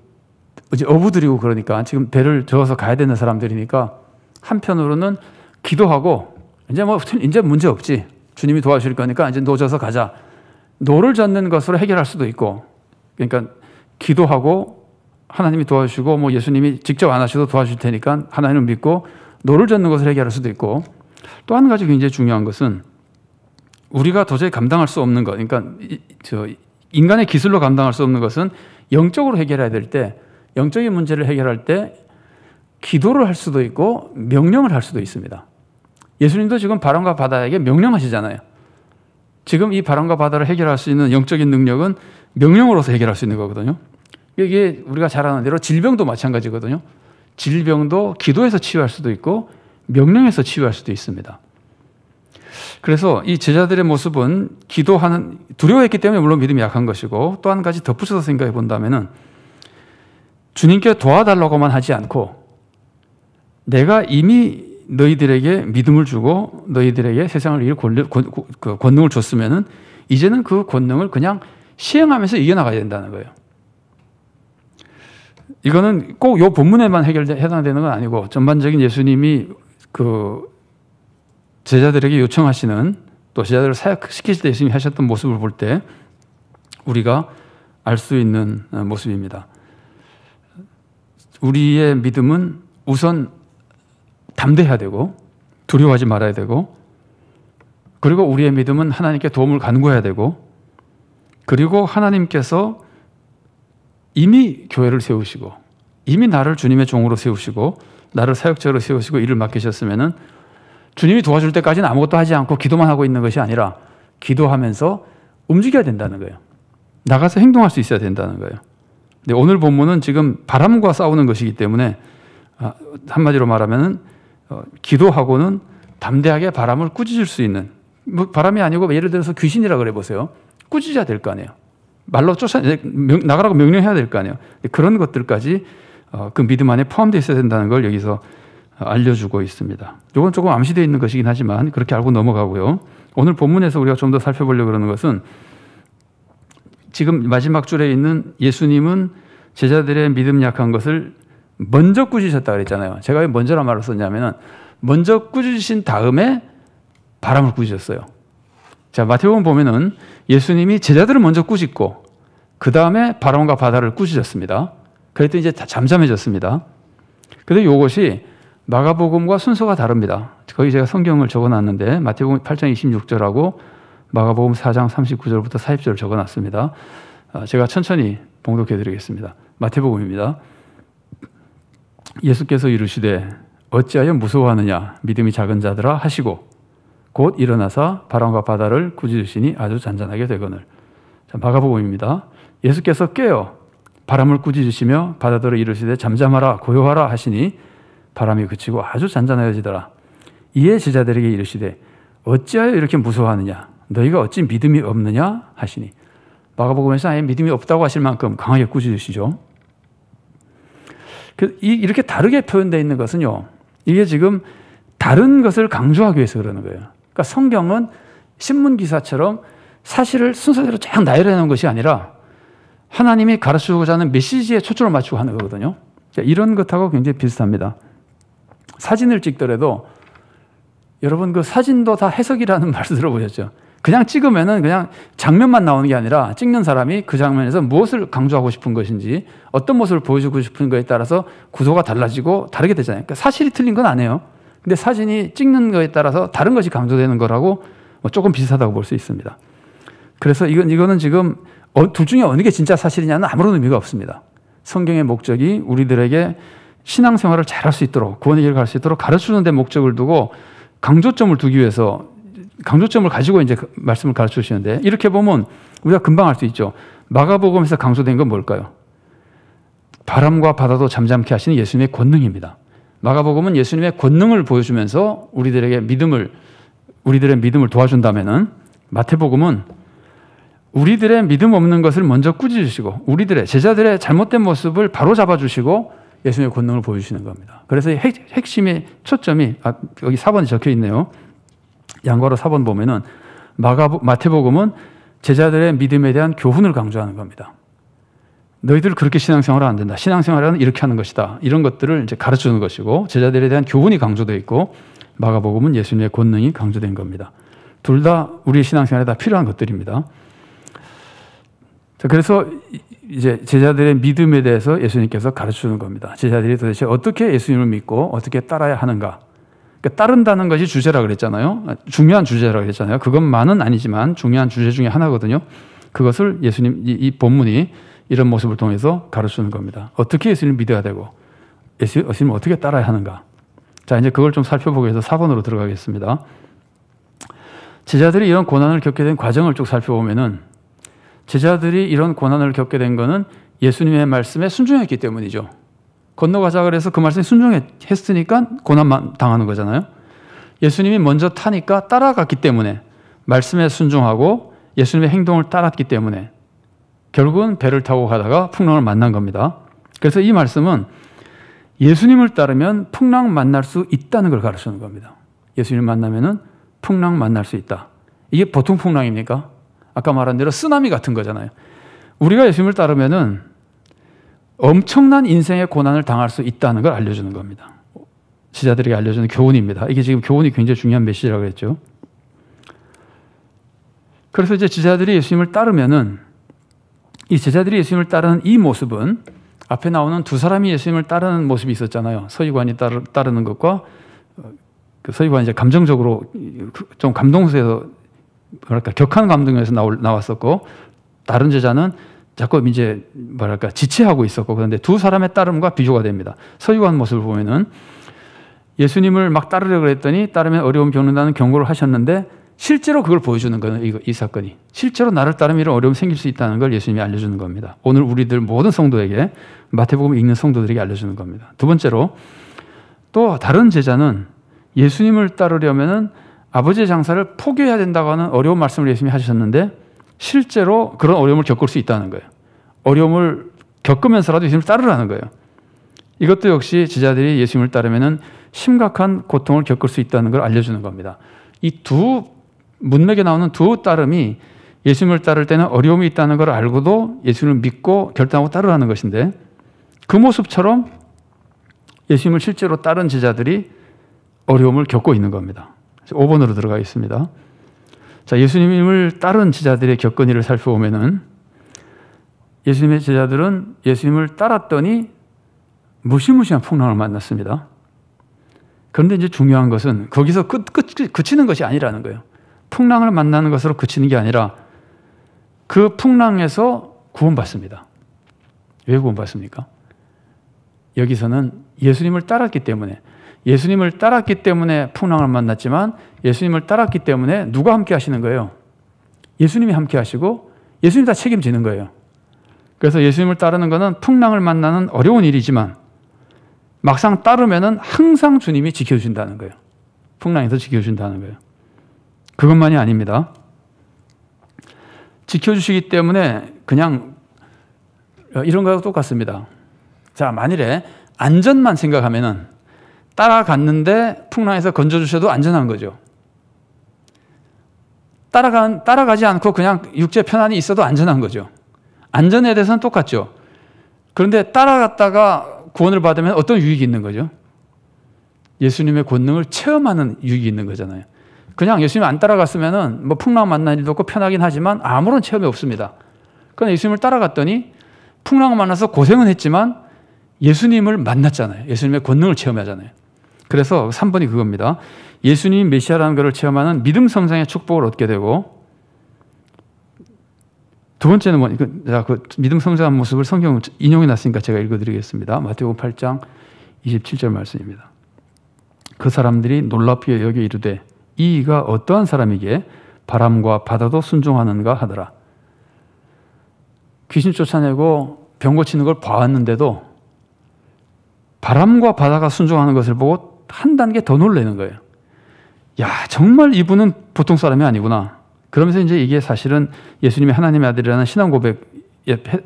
Speaker 1: 어부들이고 그러니까 지금 배를 저어서 가야 되는 사람들이니까 한편으로는 기도하고 이제 문제 없지. 주님이 도와주실 거니까 이제 노 져서 가자. 노를 젓는 것으로 해결할 수도 있고 그러니까 기도하고 하나님이 도와주시고 뭐 예수님이 직접 안 하셔도 도와주실 테니까 하나님을 믿고 노를 젓는 것을 해결할 수도 있고 또 한 가지 굉장히 중요한 것은 우리가 도저히 감당할 수 없는 것 그러니까 인간의 기술로 감당할 수 없는 것은 영적으로 해결해야 될 때 영적인 문제를 해결할 때 기도를 할 수도 있고 명령을 할 수도 있습니다. 예수님도 지금 바람과 바다에게 명령하시잖아요. 지금 이 바람과 바다를 해결할 수 있는 영적인 능력은 명령으로서 해결할 수 있는 거거든요. 이게 우리가 잘 아는 대로 질병도 마찬가지거든요. 질병도 기도해서 치유할 수도 있고 명령해서 치유할 수도 있습니다. 그래서 이 제자들의 모습은 두려워했기 때문에 물론 믿음이 약한 것이고 또 한 가지 덧붙여서 생각해 본다면은 주님께 도와달라고만 하지 않고 내가 이미 너희들에게 믿음을 주고 너희들에게 세상을 이길 권능을 줬으면은 이제는 그 권능을 그냥 시행하면서 이겨나가야 된다는 거예요. 이거는 꼭 이 본문에만 해당되는 건 아니고 전반적인 예수님이 그 제자들에게 요청하시는 또 제자들을 사역시키실 때 예수님이 하셨던 모습을 볼 때 우리가 알 수 있는 모습입니다. 우리의 믿음은 우선 담대해야 되고 두려워하지 말아야 되고 그리고 우리의 믿음은 하나님께 도움을 간구해야 되고 그리고 하나님께서 이미 교회를 세우시고 이미 나를 주님의 종으로 세우시고 나를 사역자로 세우시고 일을 맡기셨으면은 주님이 도와줄 때까지는 아무것도 하지 않고 기도만 하고 있는 것이 아니라 기도하면서 움직여야 된다는 거예요. 나가서 행동할 수 있어야 된다는 거예요. 근데 오늘 본문은 지금 바람과 싸우는 것이기 때문에 한마디로 말하면은 기도하고는 담대하게 바람을 꾸짖을 수 있는 뭐 바람이 아니고 예를 들어서 귀신이라 그래 보세요. 꾸짖어야 될 거 아니에요. 말로 나가라고 명령해야 될 거 아니에요. 그런 것들까지 그 믿음 안에 포함되어 있어야 된다는 걸 여기서 알려주고 있습니다. 이건 조금 암시되어 있는 것이긴 하지만 그렇게 알고 넘어가고요. 오늘 본문에서 우리가 좀 더 살펴보려고 그러는 것은 지금 마지막 줄에 있는 예수님은 제자들의 믿음 약한 것을 먼저 꾸짖으셨다 그랬잖아요. 제가 왜 먼저란 말을 썼냐면은 먼저 꾸짖으신 다음에 바람을 꾸짖었어요. 자, 마태복음 보면은 예수님이 제자들을 먼저 꾸짖고 그 다음에 바람과 바다를 꾸짖었습니다. 그랬더니 이제 다 잠잠해졌습니다. 그런데 이것이 마가복음과 순서가 다릅니다. 거기 제가 성경을 적어놨는데 마태복음 8장 26절하고 마가복음 4장 39절부터 40절을 적어놨습니다. 제가 천천히 봉독해드리겠습니다. 마태복음입니다. 예수께서 이르시되 어찌하여 무서워하느냐 믿음이 작은 자들아 하시고 곧 일어나사 바람과 바다를 꾸짖으시니 아주 잔잔하게 되거늘. 자, 마가복음입니다. 예수께서 깨어 바람을 꾸짖으시며 바다들을 이르시되 잠잠하라 고요하라 하시니 바람이 그치고 아주 잔잔해지더라. 이에 제자들에게 이르시되 어찌하여 이렇게 무서워하느냐 너희가 어찌 믿음이 없느냐 하시니. 마가복음에서 아예 믿음이 없다고 하실 만큼 강하게 꾸짖으시죠. 이렇게 다르게 표현되어 있는 것은요, 이게 지금 다른 것을 강조하기 위해서 그러는 거예요. 그러니까 성경은 신문기사처럼 사실을 순서대로 쫙 나열해 놓은 것이 아니라 하나님이 가르치고자 하는 메시지에 초점을 맞추고 하는 거거든요. 이런 것하고 굉장히 비슷합니다. 사진을 찍더라도 여러분 그 사진도 다 해석이라는 말 들어보셨죠? 그냥 찍으면은 그냥 장면만 나오는 게 아니라 찍는 사람이 그 장면에서 무엇을 강조하고 싶은 것인지 어떤 모습을 보여주고 싶은 거에 따라서 구도가 달라지고 다르게 되잖아요. 그러니까 사실이 틀린 건 아니에요. 근데 사진이 찍는 거에 따라서 다른 것이 강조되는 거라고 조금 비슷하다고 볼 수 있습니다. 그래서 이거는 지금 둘 중에 어느 게 진짜 사실이냐는 아무런 의미가 없습니다. 성경의 목적이 우리들에게 신앙생활을 잘할 수 있도록 구원의 길을 갈 수 있도록 가르치는 데 목적을 두고 강조점을 두기 위해서 강조점을 가지고 이제 말씀을 가르쳐 주시는데 이렇게 보면 우리가 금방 알 수 있죠. 마가복음에서 강조된 건 뭘까요? 바람과 바다도 잠잠케 하시는 예수님의 권능입니다. 마가복음은 예수님의 권능을 보여주면서 우리들의 믿음을 도와준다면은 마태복음은 우리들의 믿음 없는 것을 먼저 꾸짖으시고 우리들의 제자들의 잘못된 모습을 바로 잡아주시고 예수님의 권능을 보여주시는 겁니다. 그래서 핵심의 초점이 여기 4번에 적혀 있네요. 양과로 4번 보면은 마태복음은 제자들의 믿음에 대한 교훈을 강조하는 겁니다. 너희들 그렇게 신앙생활은 안 된다. 신앙생활은 이렇게 하는 것이다. 이런 것들을 이제 가르치는 것이고 제자들에 대한 교훈이 강조되어 있고 마가복음은 예수님의 권능이 강조된 겁니다. 둘 다 우리의 신앙생활에 다 필요한 것들입니다. 그래서 이제 제자들의 믿음에 대해서 예수님께서 가르치는 겁니다. 제자들이 도대체 어떻게 예수님을 믿고 어떻게 따라야 하는가. 그러니까 따른다는 것이 주제라 그랬잖아요. 중요한 주제라 그랬잖아요. 그것만은 아니지만 중요한 주제 중에 하나거든요. 그것을 예수님 이 본문이 이런 모습을 통해서 가르치는 겁니다. 어떻게 예수님을 믿어야 되고 예수님을 어떻게 따라야 하는가. 자, 이제 그걸 좀 살펴보기 위해서 4번으로 들어가겠습니다. 제자들이 이런 고난을 겪게 된 과정을 쭉 살펴보면은 제자들이 이런 고난을 겪게 된 것은 예수님의 말씀에 순종했기 때문이죠. 건너가자 그래서 그 말씀에 순종했으니까 고난만 당하는 거잖아요. 예수님이 먼저 타니까 따라갔기 때문에 말씀에 순종하고 예수님의 행동을 따랐기 때문에 결국은 배를 타고 가다가 풍랑을 만난 겁니다. 그래서 이 말씀은 예수님을 따르면 풍랑 만날 수 있다는 걸 가르치는 겁니다. 예수님을 만나면은 풍랑 만날 수 있다. 이게 보통 풍랑입니까? 아까 말한 대로 쓰나미 같은 거잖아요. 우리가 예수님을 따르면은 엄청난 인생의 고난을 당할 수 있다는 걸 알려주는 겁니다. 제자들에게 알려주는 교훈입니다. 이게 지금 교훈이 굉장히 중요한 메시지라고 그랬죠. 그래서 이제 제자들이 예수님을 따르면은 이 제자들이 예수님을 따르는 이 모습은 앞에 나오는 두 사람이 예수님을 따르는 모습이 있었잖아요. 서기관이 따르는 것과 그 서기관이 이제 감정적으로 좀 감동해서 뭐랄까 격한 감동에서 나왔었고 다른 제자는 자꾸 이제 뭐랄까 지체하고 있었고 그런데 두 사람의 따름과 비교가 됩니다. 서기관 모습을 보면은 예수님을 막 따르려고 했더니 따르면 어려움 겪는다는 경고를 하셨는데 실제로 그걸 보여주는 거예요. 이 사건이 실제로 나를 따르면 이런 어려움이 생길 수 있다는 걸 예수님이 알려주는 겁니다. 오늘 우리들 모든 성도에게 마태복음을 읽는 성도들에게 알려주는 겁니다. 두 번째로 또 다른 제자는 예수님을 따르려면은 아버지의 장사를 포기해야 된다고 하는 어려운 말씀을 예수님이 하셨는데 실제로 그런 어려움을 겪을 수 있다는 거예요. 어려움을 겪으면서라도 예수님을 따르라는 거예요. 이것도 역시 제자들이 예수님을 따르면 심각한 고통을 겪을 수 있다는 걸 알려주는 겁니다. 이 두 문맥에 나오는 두 따름이 예수님을 따를 때는 어려움이 있다는 걸 알고도 예수님을 믿고 결단하고 따르라는 것인데, 그 모습처럼 예수님을 실제로 따른 제자들이 어려움을 겪고 있는 겁니다. 5번으로 들어가겠습니다. 자, 예수님을 따른 제자들의 겪은 일을 살펴보면은 예수님의 제자들은 예수님을 따랐더니 무시무시한 풍랑을 만났습니다. 그런데 이제 중요한 것은 거기서 그치는 것이 아니라는 거예요. 풍랑을 만나는 것으로 그치는 게 아니라 그 풍랑에서 구원받습니다. 왜 구원받습니까? 여기서는 예수님을 따랐기 때문에, 예수님을 따랐기 때문에 풍랑을 만났지만 예수님을 따랐기 때문에 누가 함께 하시는 거예요? 예수님이 함께 하시고 예수님이 다 책임지는 거예요. 그래서 예수님을 따르는 것은 풍랑을 만나는 어려운 일이지만 막상 따르면은 항상 주님이 지켜주신다는 거예요. 풍랑에서 지켜주신다는 거예요. 그것만이 아닙니다. 지켜주시기 때문에 그냥 이런 거하고 똑같습니다. 자, 만일에 안전만 생각하면은 따라갔는데 풍랑에서 건져주셔도 안전한 거죠. 따라가지 않고 그냥 육체 편안히 있어도 안전한 거죠. 안전에 대해서는 똑같죠. 그런데 따라갔다가 구원을 받으면 어떤 유익이 있는 거죠? 예수님의 권능을 체험하는 유익이 있는 거잖아요. 그냥 예수님 안 따라갔으면은 뭐 풍랑 만난 일도 없고 편하긴 하지만 아무런 체험이 없습니다. 그러나 예수님을 따라갔더니 풍랑을 만나서 고생은 했지만 예수님을 만났잖아요. 예수님의 권능을 체험하잖아요. 그래서 3번이 그겁니다. 예수님이 메시아라는 것을 체험하는 믿음 성장의 축복을 얻게 되고, 두 번째는 그 믿음 성장한 모습을 성경 인용해 놨으니까 제가 읽어드리겠습니다. 마태복음 8장 27절 말씀입니다. 그 사람들이 놀랍게 여겨 이르되 이가 어떠한 사람이기에 바람과 바다도 순종하는가 하더라. 귀신 쫓아내고 병 고치는 걸 봐왔는데도 바람과 바다가 순종하는 것을 보고 한 단계 더 놀라는 거예요. 야, 정말 이분은 보통 사람이 아니구나. 그러면서 이제 이게 사실은 예수님이 하나님의 아들이라는 신앙 고백에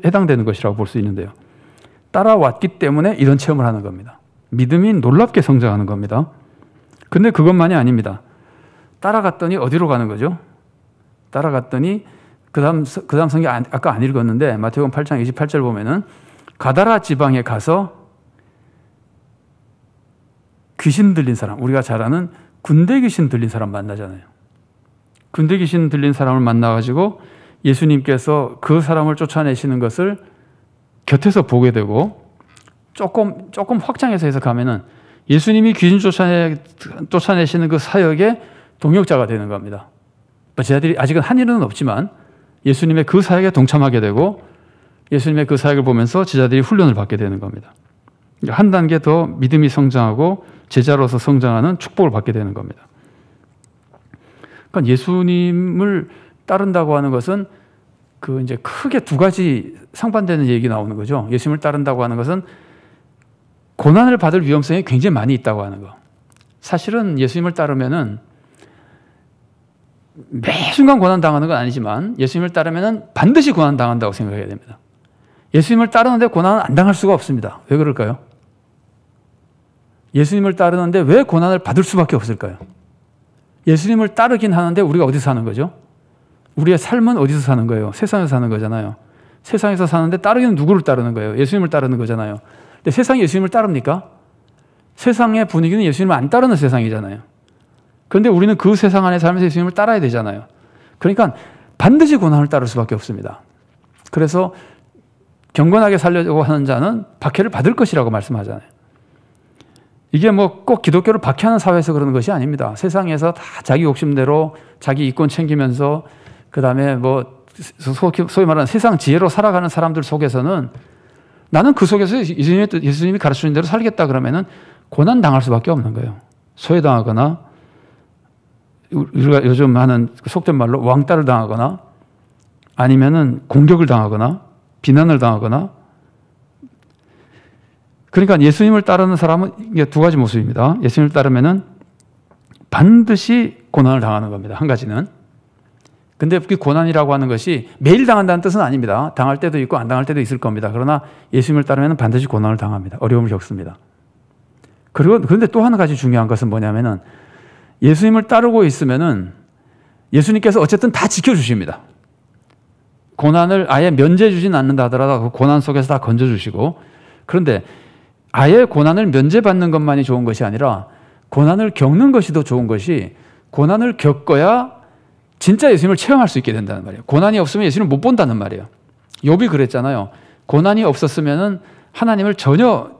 Speaker 1: 해당되는 것이라고 볼 수 있는데요. 따라왔기 때문에 이런 체험을 하는 겁니다. 믿음이 놀랍게 성장하는 겁니다. 근데 그것만이 아닙니다. 따라갔더니 어디로 가는 거죠? 따라갔더니 그 다음 성경 아까 안 읽었는데 마태복음 8장 28절 보면은 가다라 지방에 가서 귀신 들린 사람, 우리가 잘 아는 군대 귀신 들린 사람 만나잖아요. 군대 귀신 들린 사람을 만나가지고 예수님께서 그 사람을 쫓아내시는 것을 곁에서 보게 되고, 조금 확장해서 해석하면은 예수님이 귀신 쫓아내시는 그 사역의 동역자가 되는 겁니다. 제자들이 아직은 한 일은 없지만 예수님의 그 사역에 동참하게 되고 예수님의 그 사역을 보면서 제자들이 훈련을 받게 되는 겁니다. 한 단계 더 믿음이 성장하고 제자로서 성장하는 축복을 받게 되는 겁니다. 그러니까 예수님을 따른다고 하는 것은 그 이제 크게 두 가지 상반되는 얘기 나오는 거죠. 예수님을 따른다고 하는 것은 고난을 받을 위험성이 굉장히 많이 있다고 하는 거. 사실은 예수님을 따르면은 매 순간 고난 당하는 건 아니지만 예수님을 따르면은 반드시 고난 당한다고 생각해야 됩니다. 예수님을 따르는데 고난은 안 당할 수가 없습니다. 왜 그럴까요? 예수님을 따르는데 왜 고난을 받을 수밖에 없을까요? 예수님을 따르긴 하는데 우리가 어디서 사는 거죠? 우리의 삶은 어디서 사는 거예요? 세상에서 사는 거잖아요. 세상에서 사는데 따르기는 누구를 따르는 거예요? 예수님을 따르는 거잖아요. 근데 세상이 예수님을 따릅니까? 세상의 분위기는 예수님을 안 따르는 세상이잖아요. 그런데 우리는 그 세상 안에 살면서 예수님을 따라야 되잖아요. 그러니까 반드시 고난을 따를 수밖에 없습니다. 그래서 경건하게 살려고 하는 자는 박해를 받을 것이라고 말씀하잖아요. 이게 뭐 꼭 기독교를 박해하는 사회에서 그러는 것이 아닙니다. 세상에서 다 자기 욕심대로 자기 이권 챙기면서 그다음에 뭐 소위 말하는 세상 지혜로 살아가는 사람들 속에서는 나는 그 속에서 예수님이 가르치는 대로 살겠다 그러면은 고난 당할 수밖에 없는 거예요. 소외당하거나 우리가 요즘 하는 속된 말로 왕따를 당하거나 아니면은 공격을 당하거나 비난을 당하거나. 그러니까 예수님을 따르는 사람은 이게 두 가지 모습입니다. 예수님을 따르면은 반드시 고난을 당하는 겁니다. 한 가지는. 근데 그 고난이라고 하는 것이 매일 당한다는 뜻은 아닙니다. 당할 때도 있고 안 당할 때도 있을 겁니다. 그러나 예수님을 따르면 반드시 고난을 당합니다. 어려움을 겪습니다. 그런데 또 한 가지 중요한 것은 뭐냐면은 예수님을 따르고 있으면은 예수님께서 어쨌든 다 지켜주십니다. 고난을 아예 면제해 주진 않는다 하더라도 그 고난 속에서 다 건져주시고, 그런데 아예 고난을 면제받는 것만이 좋은 것이 아니라 고난을 겪는 것이 더 좋은 것이, 고난을 겪어야 진짜 예수님을 체험할 수 있게 된다는 말이에요. 고난이 없으면 예수님을 못 본다는 말이에요. 욥이 그랬잖아요. 고난이 없었으면은 하나님을 전혀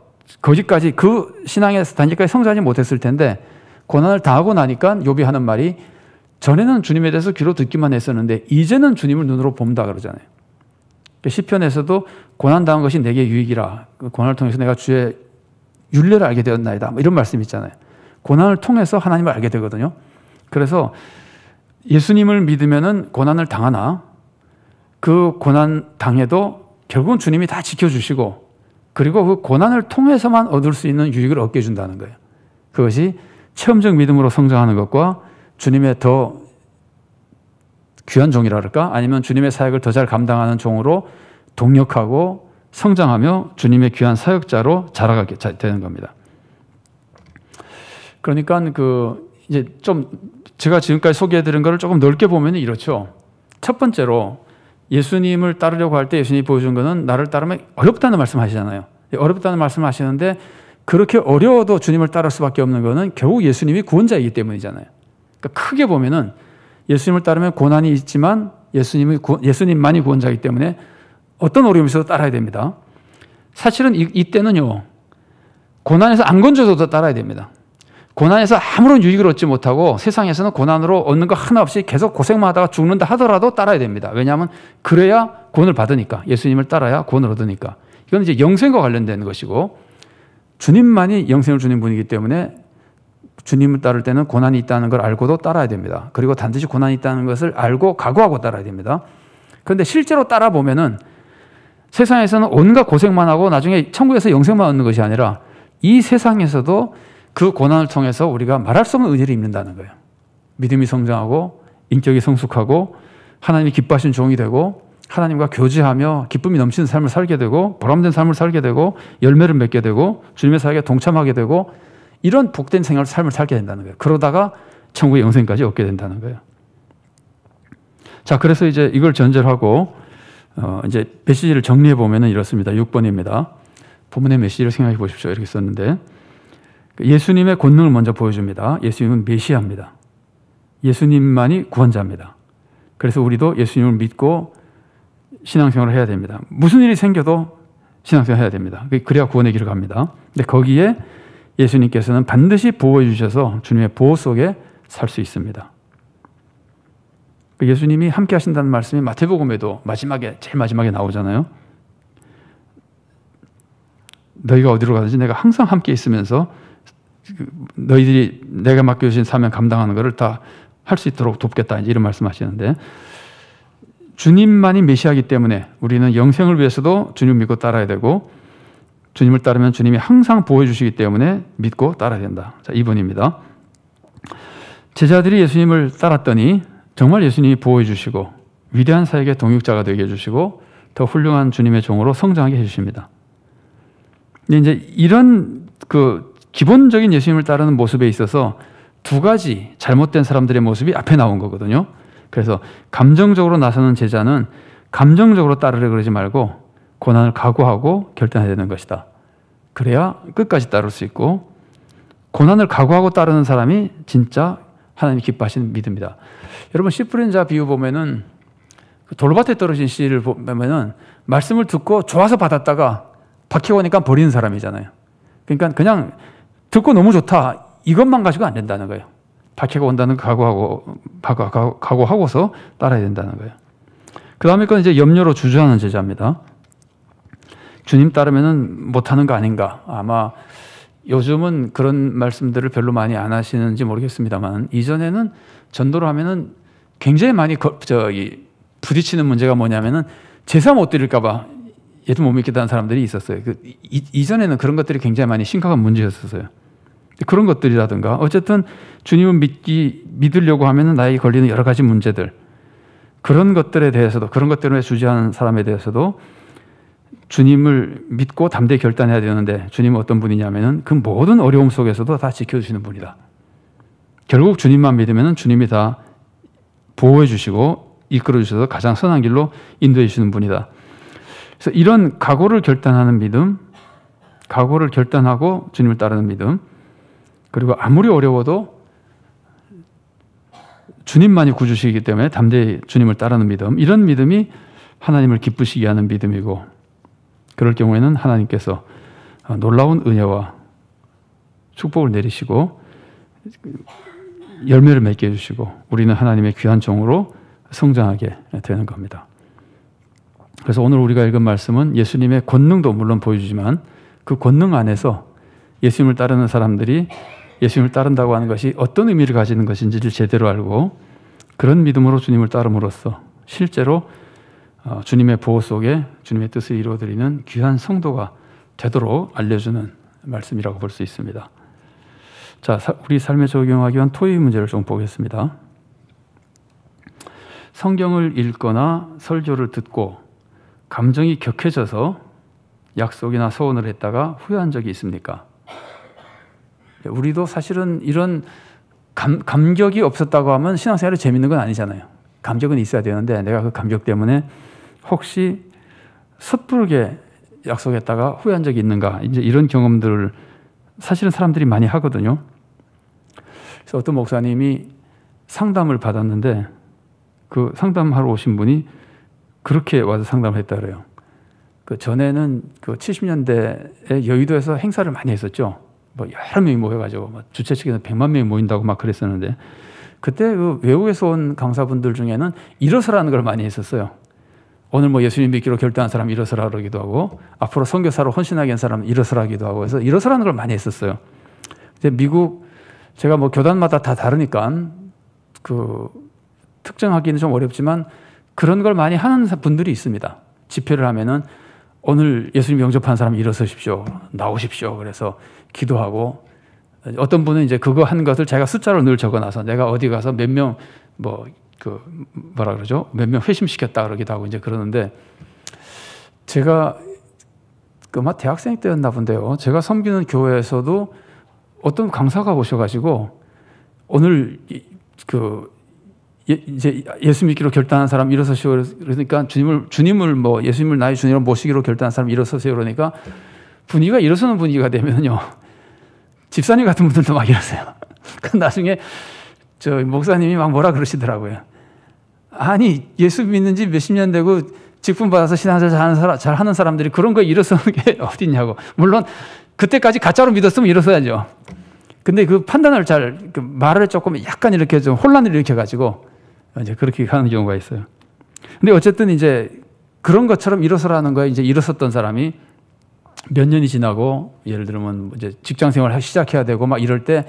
Speaker 1: 거기까지 그 신앙의 단계까지 성장하지 못했을 텐데, 고난을 당하고 나니까 욥이 하는 말이, 전에는 주님에 대해서 귀로 듣기만 했었는데 이제는 주님을 눈으로 본다 그러잖아요. 시편에서도 고난 당한 것이 내게 유익이라, 그 고난을 통해서 내가 주의 율례를 알게 되었나이다, 이런 말씀이 있잖아요. 고난을 통해서 하나님을 알게 되거든요. 그래서 예수님을 믿으면은 고난을 당하나 그 고난 당해도 결국은 주님이 다 지켜주시고, 그리고 그 고난을 통해서만 얻을 수 있는 유익을 얻게 해준다는 거예요. 그것이 체험적 믿음으로 성장하는 것과 주님의 더 귀한 종이라 그럴까? 아니면 주님의 사역을 더 잘 감당하는 종으로 동력하고 성장하며 주님의 귀한 사역자로 자라가게 되는 겁니다. 그러니까 이제 좀 제가 지금까지 소개해드린 것을 조금 넓게 보면 이렇죠. 첫 번째로 예수님을 따르려고 할 때 예수님이 보여준 것은 나를 따르면 어렵다는 말씀 하시잖아요. 어렵다는 말씀 하시는데, 그렇게 어려워도 주님을 따를 수밖에 없는 것은 결국 예수님이 구원자이기 때문이잖아요. 그러니까 크게 보면은 예수님을 따르면 고난이 있지만 예수님만이 구원자이기 때문에 어떤 어려움이 있어도 따라야 됩니다. 사실은 이때는요, 고난에서 안 건져도 따라야 됩니다. 고난에서 아무런 유익을 얻지 못하고 세상에서는 고난으로 얻는 거 하나 없이 계속 고생만 하다가 죽는다 하더라도 따라야 됩니다. 왜냐하면 그래야 구원을 받으니까, 예수님을 따라야 구원을 얻으니까. 이건 이제 영생과 관련된 것이고, 주님만이 영생을 주는 분이기 때문에 주님을 따를 때는 고난이 있다는 걸 알고도 따라야 됩니다. 그리고 반드시 고난이 있다는 것을 알고 각오하고 따라야 됩니다. 그런데 실제로 따라 보면은 세상에서는 온갖 고생만 하고 나중에 천국에서 영생만 얻는 것이 아니라 이 세상에서도 그 고난을 통해서 우리가 말할 수 없는 은혜를 입는다는 거예요. 믿음이 성장하고 인격이 성숙하고 하나님이 기뻐하신 종이 되고 하나님과 교제하며 기쁨이 넘치는 삶을 살게 되고 보람된 삶을 살게 되고 열매를 맺게 되고 주님의 사역에 동참하게 되고 이런 복된 삶을 살게 된다는 거예요. 그러다가 천국의 영생까지 얻게 된다는 거예요. 자, 그래서 이제 이걸 전제로 하고 이제 메시지를 정리해 보면은 이렇습니다. 6번입니다. 본문의 메시지를 생각해 보십시오. 이렇게 썼는데, 예수님의 권능을 먼저 보여줍니다. 예수님은 메시아입니다. 예수님만이 구원자입니다. 그래서 우리도 예수님을 믿고 신앙생활을 해야 됩니다. 무슨 일이 생겨도 신앙생활을 해야 됩니다. 그래야 구원의 길을 갑니다. 근데 거기에 예수님께서는 반드시 보호해 주셔서 주님의 보호 속에 살 수 있습니다. 예수님이 함께 하신다는 말씀이 마태복음에도 제일 마지막에 나오잖아요. 너희가 어디로 가든지 내가 항상 함께 있으면서 너희들이 내가 맡겨주신 사명 감당하는 것을 다 할 수 있도록 돕겠다, 이런 말씀하시는데, 주님만이 메시아이기 때문에 우리는 영생을 위해서도 주님 믿고 따라야 되고, 주님을 따르면 주님이 항상 보호해 주시기 때문에 믿고 따라야 된다. 자, 2번입니다. 제자들이 예수님을 따랐더니 정말 예수님이 보호해 주시고 위대한 사역의 동역자가 되게 해주시고 더 훌륭한 주님의 종으로 성장하게 해주십니다. 근데 이제 이런 기본적인 예수님을 따르는 모습에 있어서 두 가지 잘못된 사람들의 모습이 앞에 나온 거거든요. 그래서 감정적으로 나서는 제자는 감정적으로 따르려 그러지 말고 고난을 각오하고 결단해야 되는 것이다. 그래야 끝까지 따를 수 있고, 고난을 각오하고 따르는 사람이 진짜 하나님이 기뻐하시는 믿음이다. 여러분, 씨 뿌린 자 비유 보면은 돌밭에 떨어진 씨를 보면은 말씀을 듣고 좋아서 받았다가 박히고 오니까 버리는 사람이잖아요. 그러니까 그냥 듣고 너무 좋다, 이것만 가지고 안 된다는 거예요. 박해가 온다는 거 각오하고서 따라야 된다는 거예요. 그 다음에 건 이제 염려로 주저하는 제자입니다. 주님 따르면은 못하는 거 아닌가. 아마 요즘은 그런 말씀들을 별로 많이 안 하시는지 모르겠습니다만, 이전에는 전도를 하면은 굉장히 많이 부딪히는 문제가 뭐냐면은 제사 못 드릴까봐 예수 못 믿겠다는 사람들이 있었어요. 이전에는 그런 것들이 굉장히 많이 심각한 문제였었어요. 그런 것들이라든가, 어쨌든 주님을 믿으려고 하면은 나에게 걸리는 여러 가지 문제들, 그런 것들에 대해서도, 그런 것 때문에 주저하는 사람에 대해서도 주님을 믿고 담대히 결단해야 되는데, 주님은 어떤 분이냐면은 그 모든 어려움 속에서도 다 지켜주시는 분이다. 결국 주님만 믿으면 주님이 다 보호해 주시고 이끌어 주셔서 가장 선한 길로 인도해 주시는 분이다. 그래서 이런 각오를 결단하는 믿음, 각오를 결단하고 주님을 따르는 믿음, 그리고 아무리 어려워도 주님만이 구주시기 때문에 담대히 주님을 따르는 믿음, 이런 믿음이 하나님을 기쁘시게 하는 믿음이고, 그럴 경우에는 하나님께서 놀라운 은혜와 축복을 내리시고 열매를 맺게 해주시고 우리는 하나님의 귀한 종으로 성장하게 되는 겁니다. 그래서 오늘 우리가 읽은 말씀은 예수님의 권능도 물론 보여주지만 그 권능 안에서 예수님을 따르는 사람들이 예수님을 따른다고 하는 것이 어떤 의미를 가지는 것인지를 제대로 알고 그런 믿음으로 주님을 따름으로써 실제로 주님의 보호 속에 주님의 뜻을 이루어드리는 귀한 성도가 되도록 알려주는 말씀이라고 볼 수 있습니다. 자, 우리 삶에 적용하기 위한 토의 문제를 좀 보겠습니다. 성경을 읽거나 설교를 듣고 감정이 격해져서 약속이나 서원을 했다가 후회한 적이 있습니까? 우리도 사실은 이런 감격이 없었다고 하면 신앙생활이 재밌는 건 아니잖아요. 감격은 있어야 되는데 내가 그 감격 때문에 혹시 섣부르게 약속했다가 후회한 적이 있는가? 이제 이런 경험들을 사실은 사람들이 많이 하거든요. 그래서 어떤 목사님이 상담을 받았는데 그 상담하러 오신 분이 그렇게 와서 상담을 했다 그래요. 그 전에는 그 70년대에 여의도에서 행사를 많이 했었죠. 뭐 여러 명이 모여가지고 주최 측에서 100만 명이 모인다고 막 그랬었는데 그때 그 외국에서 온 강사분들 중에는 일어서라는 걸 많이 했었어요. 오늘 뭐 예수님 믿기로 결단한 사람 일어서라 그러기도 하고 앞으로 선교사로 헌신하게 한 사람 일어서라 하기도 하고 해서 일어서라는 걸 많이 했었어요. 근데 미국 제가 뭐 교단마다 다 다르니까 그 특정하기는 좀 어렵지만 그런 걸 많이 하는 분들이 있습니다. 집회를 하면은 오늘 예수님 영접한 사람 일어서십시오. 나오십시오. 그래서 기도하고 어떤 분은 이제 그거 한 것을 제가 숫자로 늘 적어놔서 내가 어디 가서 몇 명 뭐라 그러죠? 몇 명 회심시켰다 그러기도 하고 이제 그러는데 제가 막 대학생 때였나 본데요. 제가 섬기는 교회에서도 어떤 강사가 오셔가지고 오늘 이제 예수 믿기로 결단한 사람 일어서시오 그러니까 주님을 뭐 예수님을 나의 주님으로 모시기로 결단한 사람 일어서세요 그러니까 분위기가 일어서는 분위기가 되면요 집사님 같은 분들도 막 일어서요. 그 나중에 저 목사님이 막 뭐라 그러시더라고요. 아니 예수 믿는 지 몇십 년 되고 직분 받아서 신앙생활 잘 하는 사람들이 그런 거에 일어서는 게 어딨냐고. 물론 그때까지 가짜로 믿었으면 일어서야죠. 근데 그 판단을 그 말을 조금 약간 이렇게 좀 혼란을 일으켜가지고 이제 그렇게 하는 경우가 있어요. 근데 어쨌든 이제 그런 것처럼 일어서라는 거에 이제 일어섰던 사람이 몇 년이 지나고 예를 들면 이제 직장 생활을 시작해야 되고 막 이럴 때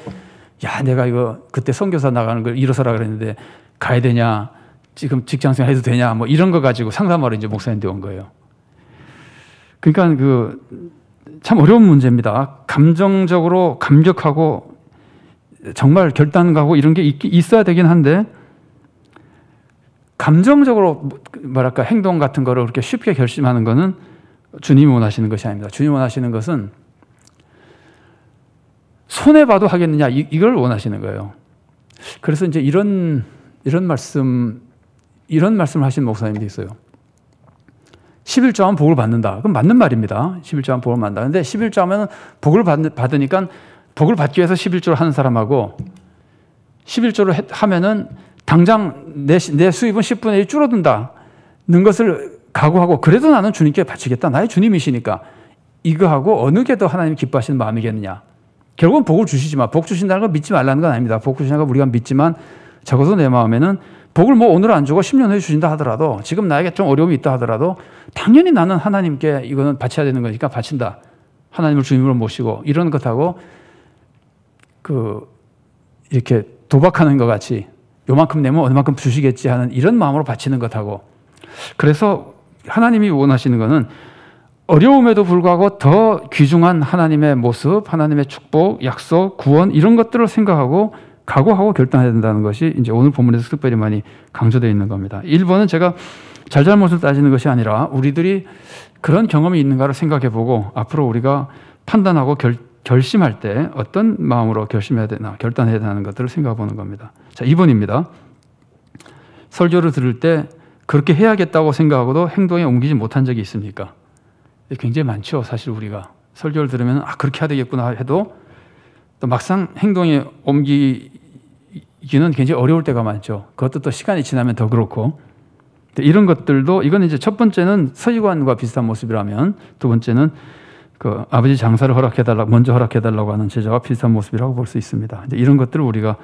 Speaker 1: 야, 내가 이거 그때 선교사 나가는 걸 일어서라 그랬는데 가야 되냐? 지금 직장 생활 해도 되냐? 뭐 이런 거 가지고 상담하러 이제 목사님한테 온 거예요. 그러니까 참 어려운 문제입니다. 감정적으로 감격하고 정말 결단하고 이런 게 있어야 되긴 한데 감정적으로 뭐랄까 행동 같은 거를 그렇게 쉽게 결심하는 거는 주님이 원하시는 것이 아닙니다. 주님이 원하시는 것은 손해봐도 하겠느냐 이걸 원하시는 거예요. 그래서 이제 이런 말씀을 하신 목사님도 있어요. 11조 하면 복을 받는다. 그건 맞는 말입니다. 11조 하면 복을 받는다. 근데 11조 하면 복을 받으니까 복을 받기 위해서 11조를 하는 사람하고 11조를 하면은 당장 내 수입은 10분의 1 줄어든다는 것을 각오하고 그래도 나는 주님께 바치겠다. 나의 주님이시니까 이거하고 어느 게 더 하나님 기뻐하시는 마음이겠느냐. 결국은 복을 주시지만 복 주신다는 걸 믿지 말라는 건 아닙니다. 복 주신다는 걸 우리가 믿지만 적어도 내 마음에는 복을 뭐 오늘 안 주고 10년 후에 주신다 하더라도 지금 나에게 좀 어려움이 있다 하더라도 당연히 나는 하나님께 이거는 바쳐야 되는 거니까 바친다. 하나님을 주님으로 모시고 이런 것하고 이렇게 도박하는 것 같이 요만큼 내면 얼마만큼 주시겠지 하는 이런 마음으로 바치는 것하고 그래서 하나님이 원하시는 것은 어려움에도 불구하고 더 귀중한 하나님의 모습, 하나님의 축복, 약속, 구원 이런 것들을 생각하고 각오하고 결단해야 된다는 것이 이제 오늘 본문에서 특별히 많이 강조되어 있는 겁니다. 1번은 제가 잘잘못을 따지는 것이 아니라 우리들이 그런 경험이 있는가를 생각해보고 앞으로 우리가 판단하고 결심할 때 어떤 마음으로 결심해야 되나, 결단해야 되는 것들을 생각해보는 겁니다. 자, 2번입니다. 설교를 들을 때 그렇게 해야겠다고 생각하고도 행동에 옮기지 못한 적이 있습니까? 굉장히 많죠. 사실 우리가 설교를 들으면 그렇게 해야 되겠구나 해도 또 막상 행동에 옮기기는 굉장히 어려울 때가 많죠. 그것도 또 시간이 지나면 더 그렇고, 이런 것들도 이건 이제 첫 번째는 서기관과 비슷한 모습이라면 두 번째는 그 아버지 장사를 먼저 허락해달라고 하는 제자와 비슷한 모습이라고 볼 수 있습니다. 이제 이런 것들을 우리가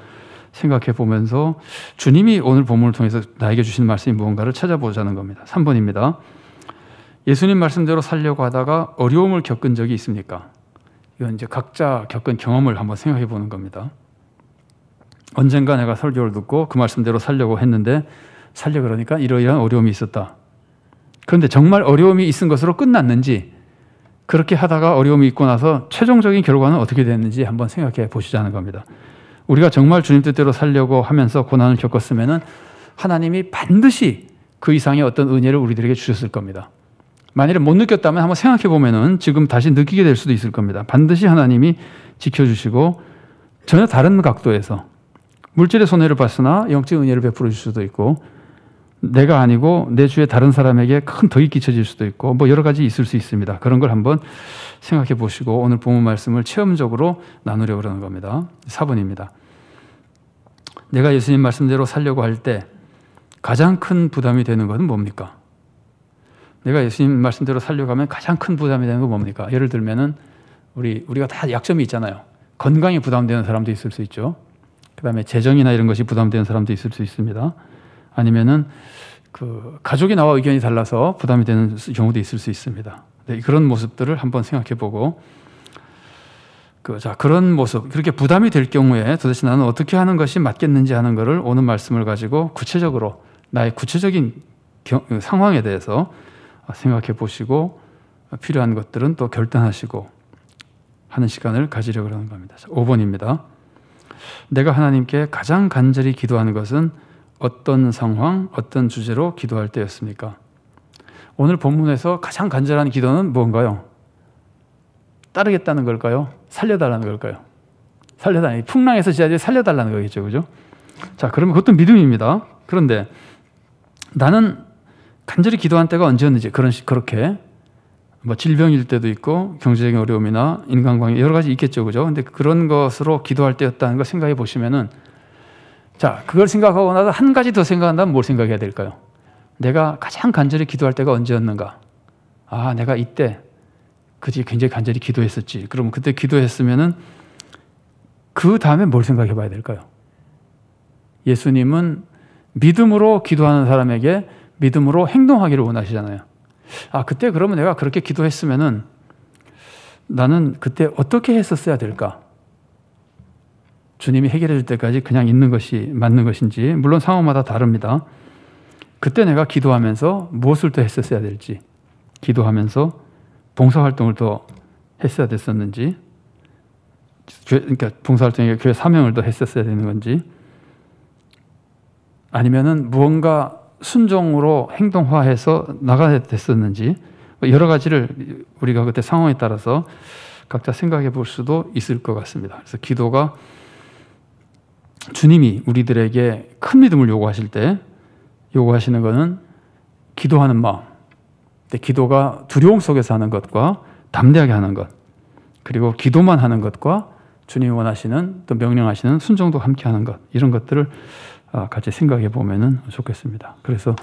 Speaker 1: 생각해 보면서 주님이 오늘 본문을 통해서 나에게 주신 말씀이 무언가를 찾아보자는 겁니다. 3번입니다. 예수님 말씀대로 살려고 하다가 어려움을 겪은 적이 있습니까? 이건 이제 각자 겪은 경험을 한번 생각해 보는 겁니다. 언젠가 내가 설교를 듣고 그 말씀대로 살려고 했는데 살려 그러니까 이러이러한 어려움이 있었다. 그런데 정말 어려움이 있은 것으로 끝났는지, 그렇게 하다가 어려움이 있고 나서 최종적인 결과는 어떻게 됐는지 한번 생각해 보시자는 겁니다. 우리가 정말 주님 뜻대로 살려고 하면서 고난을 겪었으면 하나님이 반드시 그 이상의 어떤 은혜를 우리들에게 주셨을 겁니다. 만일에 못 느꼈다면 한번 생각해 보면은 지금 다시 느끼게 될 수도 있을 겁니다. 반드시 하나님이 지켜주시고 전혀 다른 각도에서 물질의 손해를 봤으나 영적 은혜를 베풀어 줄 수도 있고, 내가 아니고 내 주위에 다른 사람에게 큰 덕이 끼쳐질 수도 있고, 뭐 여러 가지 있을 수 있습니다. 그런 걸 한번 생각해 보시고 오늘 본문 말씀을 체험적으로 나누려고 그러는 겁니다. 4번입니다. 내가 예수님 말씀대로 살려고 할 때 가장 큰 부담이 되는 것은 뭡니까? 내가 예수님 말씀대로 살려고 하면 가장 큰 부담이 되는 건 뭡니까? 예를 들면은 우리가 다 약점이 있잖아요. 건강이 부담되는 사람도 있을 수 있죠. 그 다음에 재정이나 이런 것이 부담되는 사람도 있을 수 있습니다. 아니면은 그 가족이 나와 의견이 달라서 부담이 되는 경우도 있을 수 있습니다. 네, 그런 모습들을 한번 생각해보고, 그런 모습, 그렇게 부담이 될 경우에 도대체 나는 어떻게 하는 것이 맞겠는지 하는 것을 오는 말씀을 가지고 구체적으로 나의 구체적인 상황에 대해서 생각해 보시고 필요한 것들은 또 결단하시고 하는 시간을 가지려고 하는 겁니다. 5번입니다. 내가 하나님께 가장 간절히 기도하는 것은 어떤 상황, 어떤 주제로 기도할 때였습니까? 오늘 본문에서 가장 간절한 기도는 무언가요? 따르겠다는 걸까요? 살려달라는 걸까요? 살려달라는, 풍랑에서 지하지 살려달라는 거겠죠, 그죠? 자, 그러면 그것도 믿음입니다. 그런데 나는 간절히 기도한 때가 언제였는지, 그렇게 뭐 질병일 때도 있고 경제적인 어려움이나 인간관계 여러 가지 있겠죠, 그죠? 근데 그런 것으로 기도할 때였다는 걸 생각해 보시면은, 자, 그걸 생각하고 나서 한 가지 더 생각한다면 뭘 생각해야 될까요? 내가 가장 간절히 기도할 때가 언제였는가? 내가 이때 굉장히 간절히 기도했었지. 그러면 그때 기도했으면은 그 다음에 뭘 생각해 봐야 될까요? 예수님은 믿음으로 기도하는 사람에게 믿음으로 행동하기를 원하시잖아요. 그때 그러면 내가 그렇게 기도했으면은 나는 그때 어떻게 했었어야 될까? 주님이 해결해 줄 때까지 그냥 있는 것이 맞는 것인지, 물론 상황마다 다릅니다. 그때 내가 기도하면서 무엇을 더 했었어야 될지, 기도하면서 봉사활동을 더 했어야 됐었는지, 그러니까 봉사활동에 교회 사명을 더 했었어야 되는 건지, 아니면은 무언가 순종으로 행동화해서 나가야 됐었는지, 여러 가지를 우리가 그때 상황에 따라서 각자 생각해 볼 수도 있을 것 같습니다. 그래서 기도가 주님이 우리들에게 큰 믿음을 요구하실 때 요구하시는 것은 기도하는 마음, 기도가 두려움 속에서 하는 것과 담대하게 하는 것, 그리고 기도만 하는 것과 주님이 원하시는 또 명령하시는 순종도 함께 하는 것, 이런 것들을 같이 생각해 보면 좋겠습니다. 그래서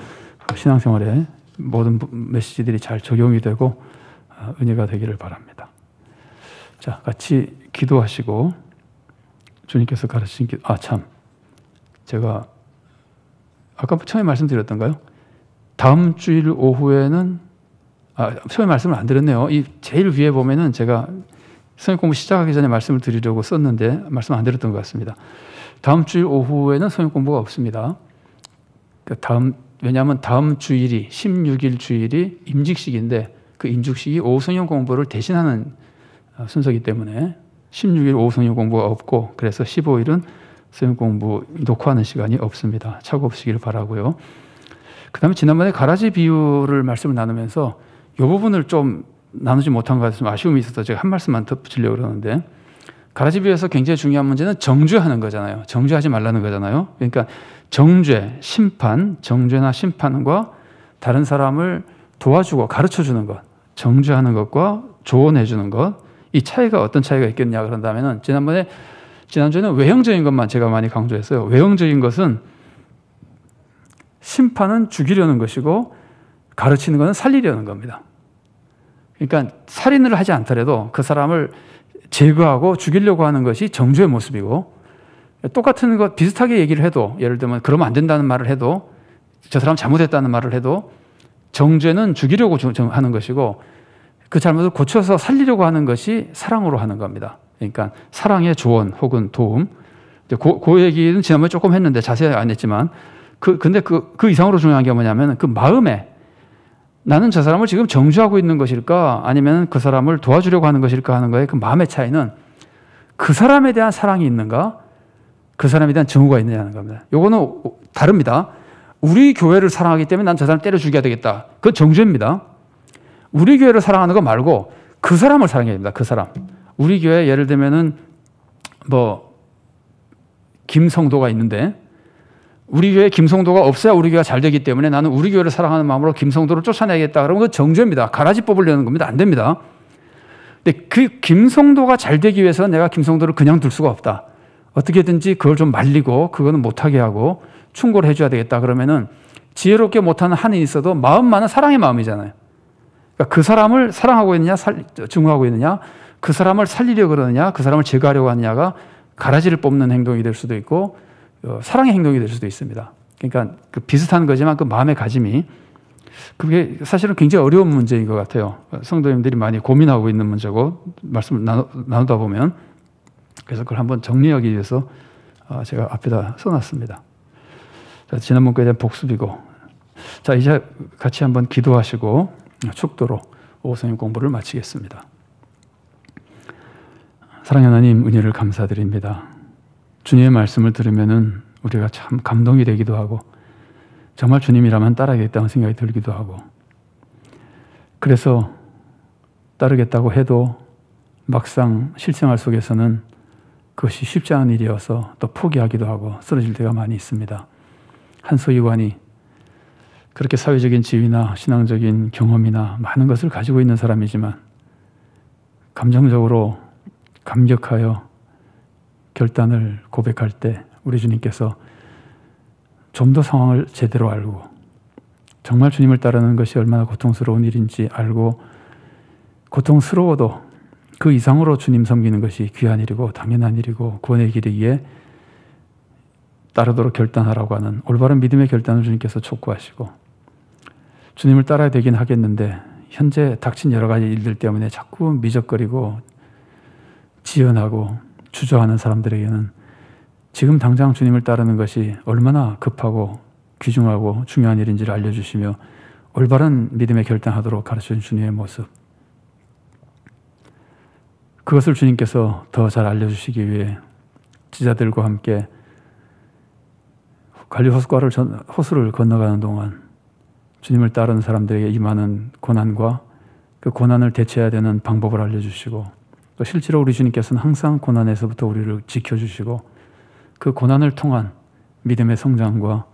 Speaker 1: 신앙생활에 모든 메시지들이 잘 적용이 되고 은혜가 되기를 바랍니다. 자, 같이 기도하시고 주님께서 가르치신 제가 아까 처음에 말씀드렸던가요? 다음 주일 오후에는 처음에 말씀을 안 드렸네요. 이 제일 위에 보면은 제가 성경 공부 시작하기 전에 말씀을 드리려고 썼는데 말씀 안 드렸던 것 같습니다. 다음 주일 오후에는 성경 공부가 없습니다. 왜냐하면 다음 주일이 16일 주일이 임직식인데 그 임직식이 오후 성경 공부를 대신하는 순서이기 때문에 16일 오후 성경 공부가 없고, 그래서 15일은 성경 공부 녹화하는 시간이 없습니다. 착오 없으시길 바라고요. 그 다음에 지난번에 가라지 비유를 말씀을 나누면서 이 부분을 좀 나누지 못한 것 같아서 좀 아쉬움이 있어서 제가 한 말씀만 덧붙이려고 그러는데, 가라지 비유에서 굉장히 중요한 문제는 정죄하는 거잖아요. 정죄하지 말라는 거잖아요. 그러니까 정죄, 심판, 정죄나 심판과 다른 사람을 도와주고 가르쳐주는 것, 정죄하는 것과 조언해주는 것, 이 차이가 어떤 차이가 있겠냐 그런다면은, 지난주에는 외형적인 것만 제가 많이 강조했어요. 외형적인 것은 심판은 죽이려는 것이고 가르치는 것은 살리려는 겁니다. 그러니까 살인을 하지 않더라도 그 사람을 제거하고 죽이려고 하는 것이 정죄의 모습이고, 똑같은 것 비슷하게 얘기를 해도, 예를 들면 그러면 안 된다는 말을 해도, 저 사람 잘못했다는 말을 해도 정죄는 죽이려고 하는 것이고 그 잘못을 고쳐서 살리려고 하는 것이 사랑으로 하는 겁니다. 그러니까 사랑의 조언 혹은 도움. 그 얘기는 지난번에 조금 했는데 자세히 안 했지만, 근데 그 이상으로 중요한 게 뭐냐면 그 마음에, 나는 저 사람을 지금 정죄하고 있는 것일까 아니면 그 사람을 도와주려고 하는 것일까 하는 거에 그 마음의 차이는 그 사람에 대한 사랑이 있는가, 그 사람에 대한 증오가 있느냐는 겁니다. 요거는 다릅니다. 우리 교회를 사랑하기 때문에 난 저 사람 때려 죽여야 되겠다. 그건 정죄입니다. 우리 교회를 사랑하는 거 말고 그 사람을 사랑해야 됩니다. 그 사람. 우리 교회 예를 들면은 김성도가 있는데, 우리 교회에 김성도가 없어야 우리 교회가 잘 되기 때문에 나는 우리 교회를 사랑하는 마음으로 김성도를 쫓아내야겠다. 그러면 그건 정죄입니다. 가라지 뽑으려는 겁니다. 안 됩니다. 근데 그 김성도가 잘 되기 위해서 내가 김성도를 그냥 둘 수가 없다. 어떻게든지 그걸 좀 말리고 그거는 못하게 하고 충고를 해줘야 되겠다. 그러면은 지혜롭게 못하는 한이 있어도 마음만은 사랑의 마음이잖아요. 그러니까 그 사람을 사랑하고 있느냐, 증오하고 있느냐, 그 사람을 살리려고 그러느냐, 그 사람을 제거하려고 하느냐가 가라지를 뽑는 행동이 될 수도 있고 사랑의 행동이 될 수도 있습니다. 그러니까 그 비슷한 거지만 그 마음의 가짐이, 그게 사실은 굉장히 어려운 문제인 것 같아요. 성도님들이 많이 고민하고 있는 문제고 말씀을 나누다 보면, 그래서 그걸 한번 정리하기 위해서 제가 앞에다 써놨습니다. 자, 지난번 거에 대한 복습이고, 자 이제 같이 한번 기도하시고 축도로 오성경 공부를 마치겠습니다. 사랑하는 하나님, 은혜를 감사드립니다. 주님의 말씀을 들으면은 우리가 참 감동이 되기도 하고 정말 주님이라면 따라야겠다는 생각이 들기도 하고, 그래서 따르겠다고 해도 막상 실생활 속에서는 그것이 쉽지 않은 일이어서 또 포기하기도 하고 쓰러질 때가 많이 있습니다. 한소이관이 그렇게 사회적인 지위나 신앙적인 경험이나 많은 것을 가지고 있는 사람이지만 감정적으로 감격하여 결단을 고백할 때 우리 주님께서 좀 더 상황을 제대로 알고 정말 주님을 따르는 것이 얼마나 고통스러운 일인지 알고, 고통스러워도 그 이상으로 주님 섬기는 것이 귀한 일이고 당연한 일이고 구원의 길이기에 따르도록 결단하라고 하는 올바른 믿음의 결단을 주님께서 촉구하시고, 주님을 따라야 되긴 하겠는데 현재 닥친 여러 가지 일들 때문에 자꾸 미적거리고 지연하고 주저하는 사람들에게는 지금 당장 주님을 따르는 것이 얼마나 급하고 귀중하고 중요한 일인지를 알려주시며 올바른 믿음의 결단하도록 가르쳐준 주님의 모습, 그것을 주님께서 더 잘 알려주시기 위해 지자들과 함께 갈리 호수를 건너가는 동안 주님을 따르는 사람들에게 임하는 고난과 그 고난을 대처해야 되는 방법을 알려주시고, 또 실제로 우리 주님께서는 항상 고난에서부터 우리를 지켜주시고 그 고난을 통한 믿음의 성장과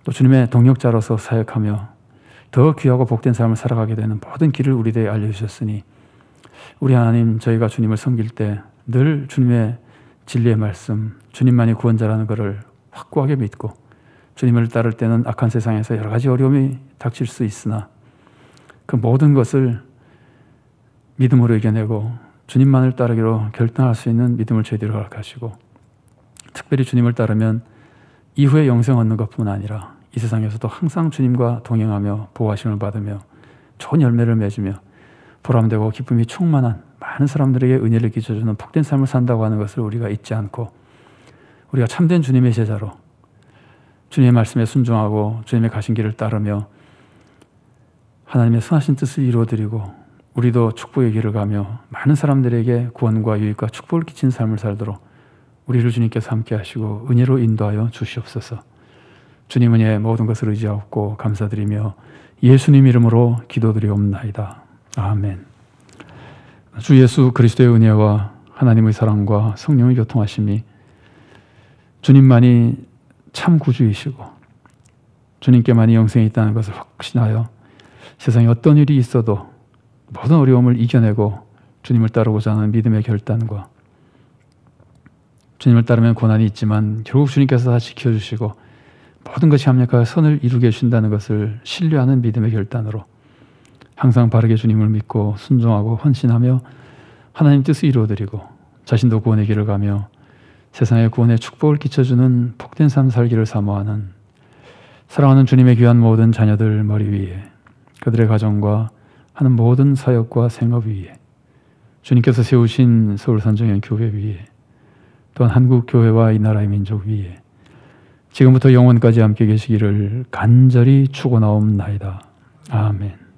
Speaker 1: 또 주님의 동역자로서 사역하며 더 귀하고 복된 삶을 살아가게 되는 모든 길을 우리에게 알려주셨으니, 우리 하나님, 저희가 주님을 섬길 때 늘 주님의 진리의 말씀, 주님만이 구원자라는 것을 확고하게 믿고, 주님을 따를 때는 악한 세상에서 여러 가지 어려움이 닥칠 수 있으나 그 모든 것을 믿음으로 이겨내고 주님만을 따르기로 결단할 수 있는 믿음을 저희들에게 허락하시고, 특별히 주님을 따르면 이후에 영생 얻는 것뿐 아니라 이 세상에서도 항상 주님과 동행하며 보호하심을 받으며 좋은 열매를 맺으며 보람되고 기쁨이 충만한 많은 사람들에게 은혜를 끼쳐주는 복된 삶을 산다고 하는 것을 우리가 잊지 않고, 우리가 참된 주님의 제자로 주님의 말씀에 순종하고 주님의 가신 길을 따르며 하나님의 선하신 뜻을 이루어드리고 우리도 축복의 길을 가며 많은 사람들에게 구원과 유익과 축복을 끼치는 삶을 살도록 우리를 주님께서 함께 하시고 은혜로 인도하여 주시옵소서. 주님 은혜의 모든 것을 의지하옵고 감사드리며 예수님 이름으로 기도드리옵나이다. 아멘. 주 예수 그리스도의 은혜와 하나님의 사랑과 성령의 교통하심이 주님만이 참 구주이시고 주님께만이 영생이 있다는 것을 확신하여 세상에 어떤 일이 있어도 모든 어려움을 이겨내고 주님을 따르고자 하는 믿음의 결단과 주님을 따르면 고난이 있지만 결국 주님께서 다 지켜주시고 모든 것이 합력하여 선을 이루게 해준다는 것을 신뢰하는 믿음의 결단으로 항상 바르게 주님을 믿고 순종하고 헌신하며 하나님 뜻을 이루어드리고 자신도 구원의 길을 가며 세상에 구원의 축복을 끼쳐주는 복된 삶 살기를 사모하는 사랑하는 주님의 귀한 모든 자녀들 머리 위에 그들의 가정과 하는 모든 사역과 생업 위에 주님께서 세우신 서울산정연 교회 위에 또한 한국교회와 이 나라의 민족 위에 지금부터 영원까지 함께 계시기를 간절히 축원하옵나이다. 아멘.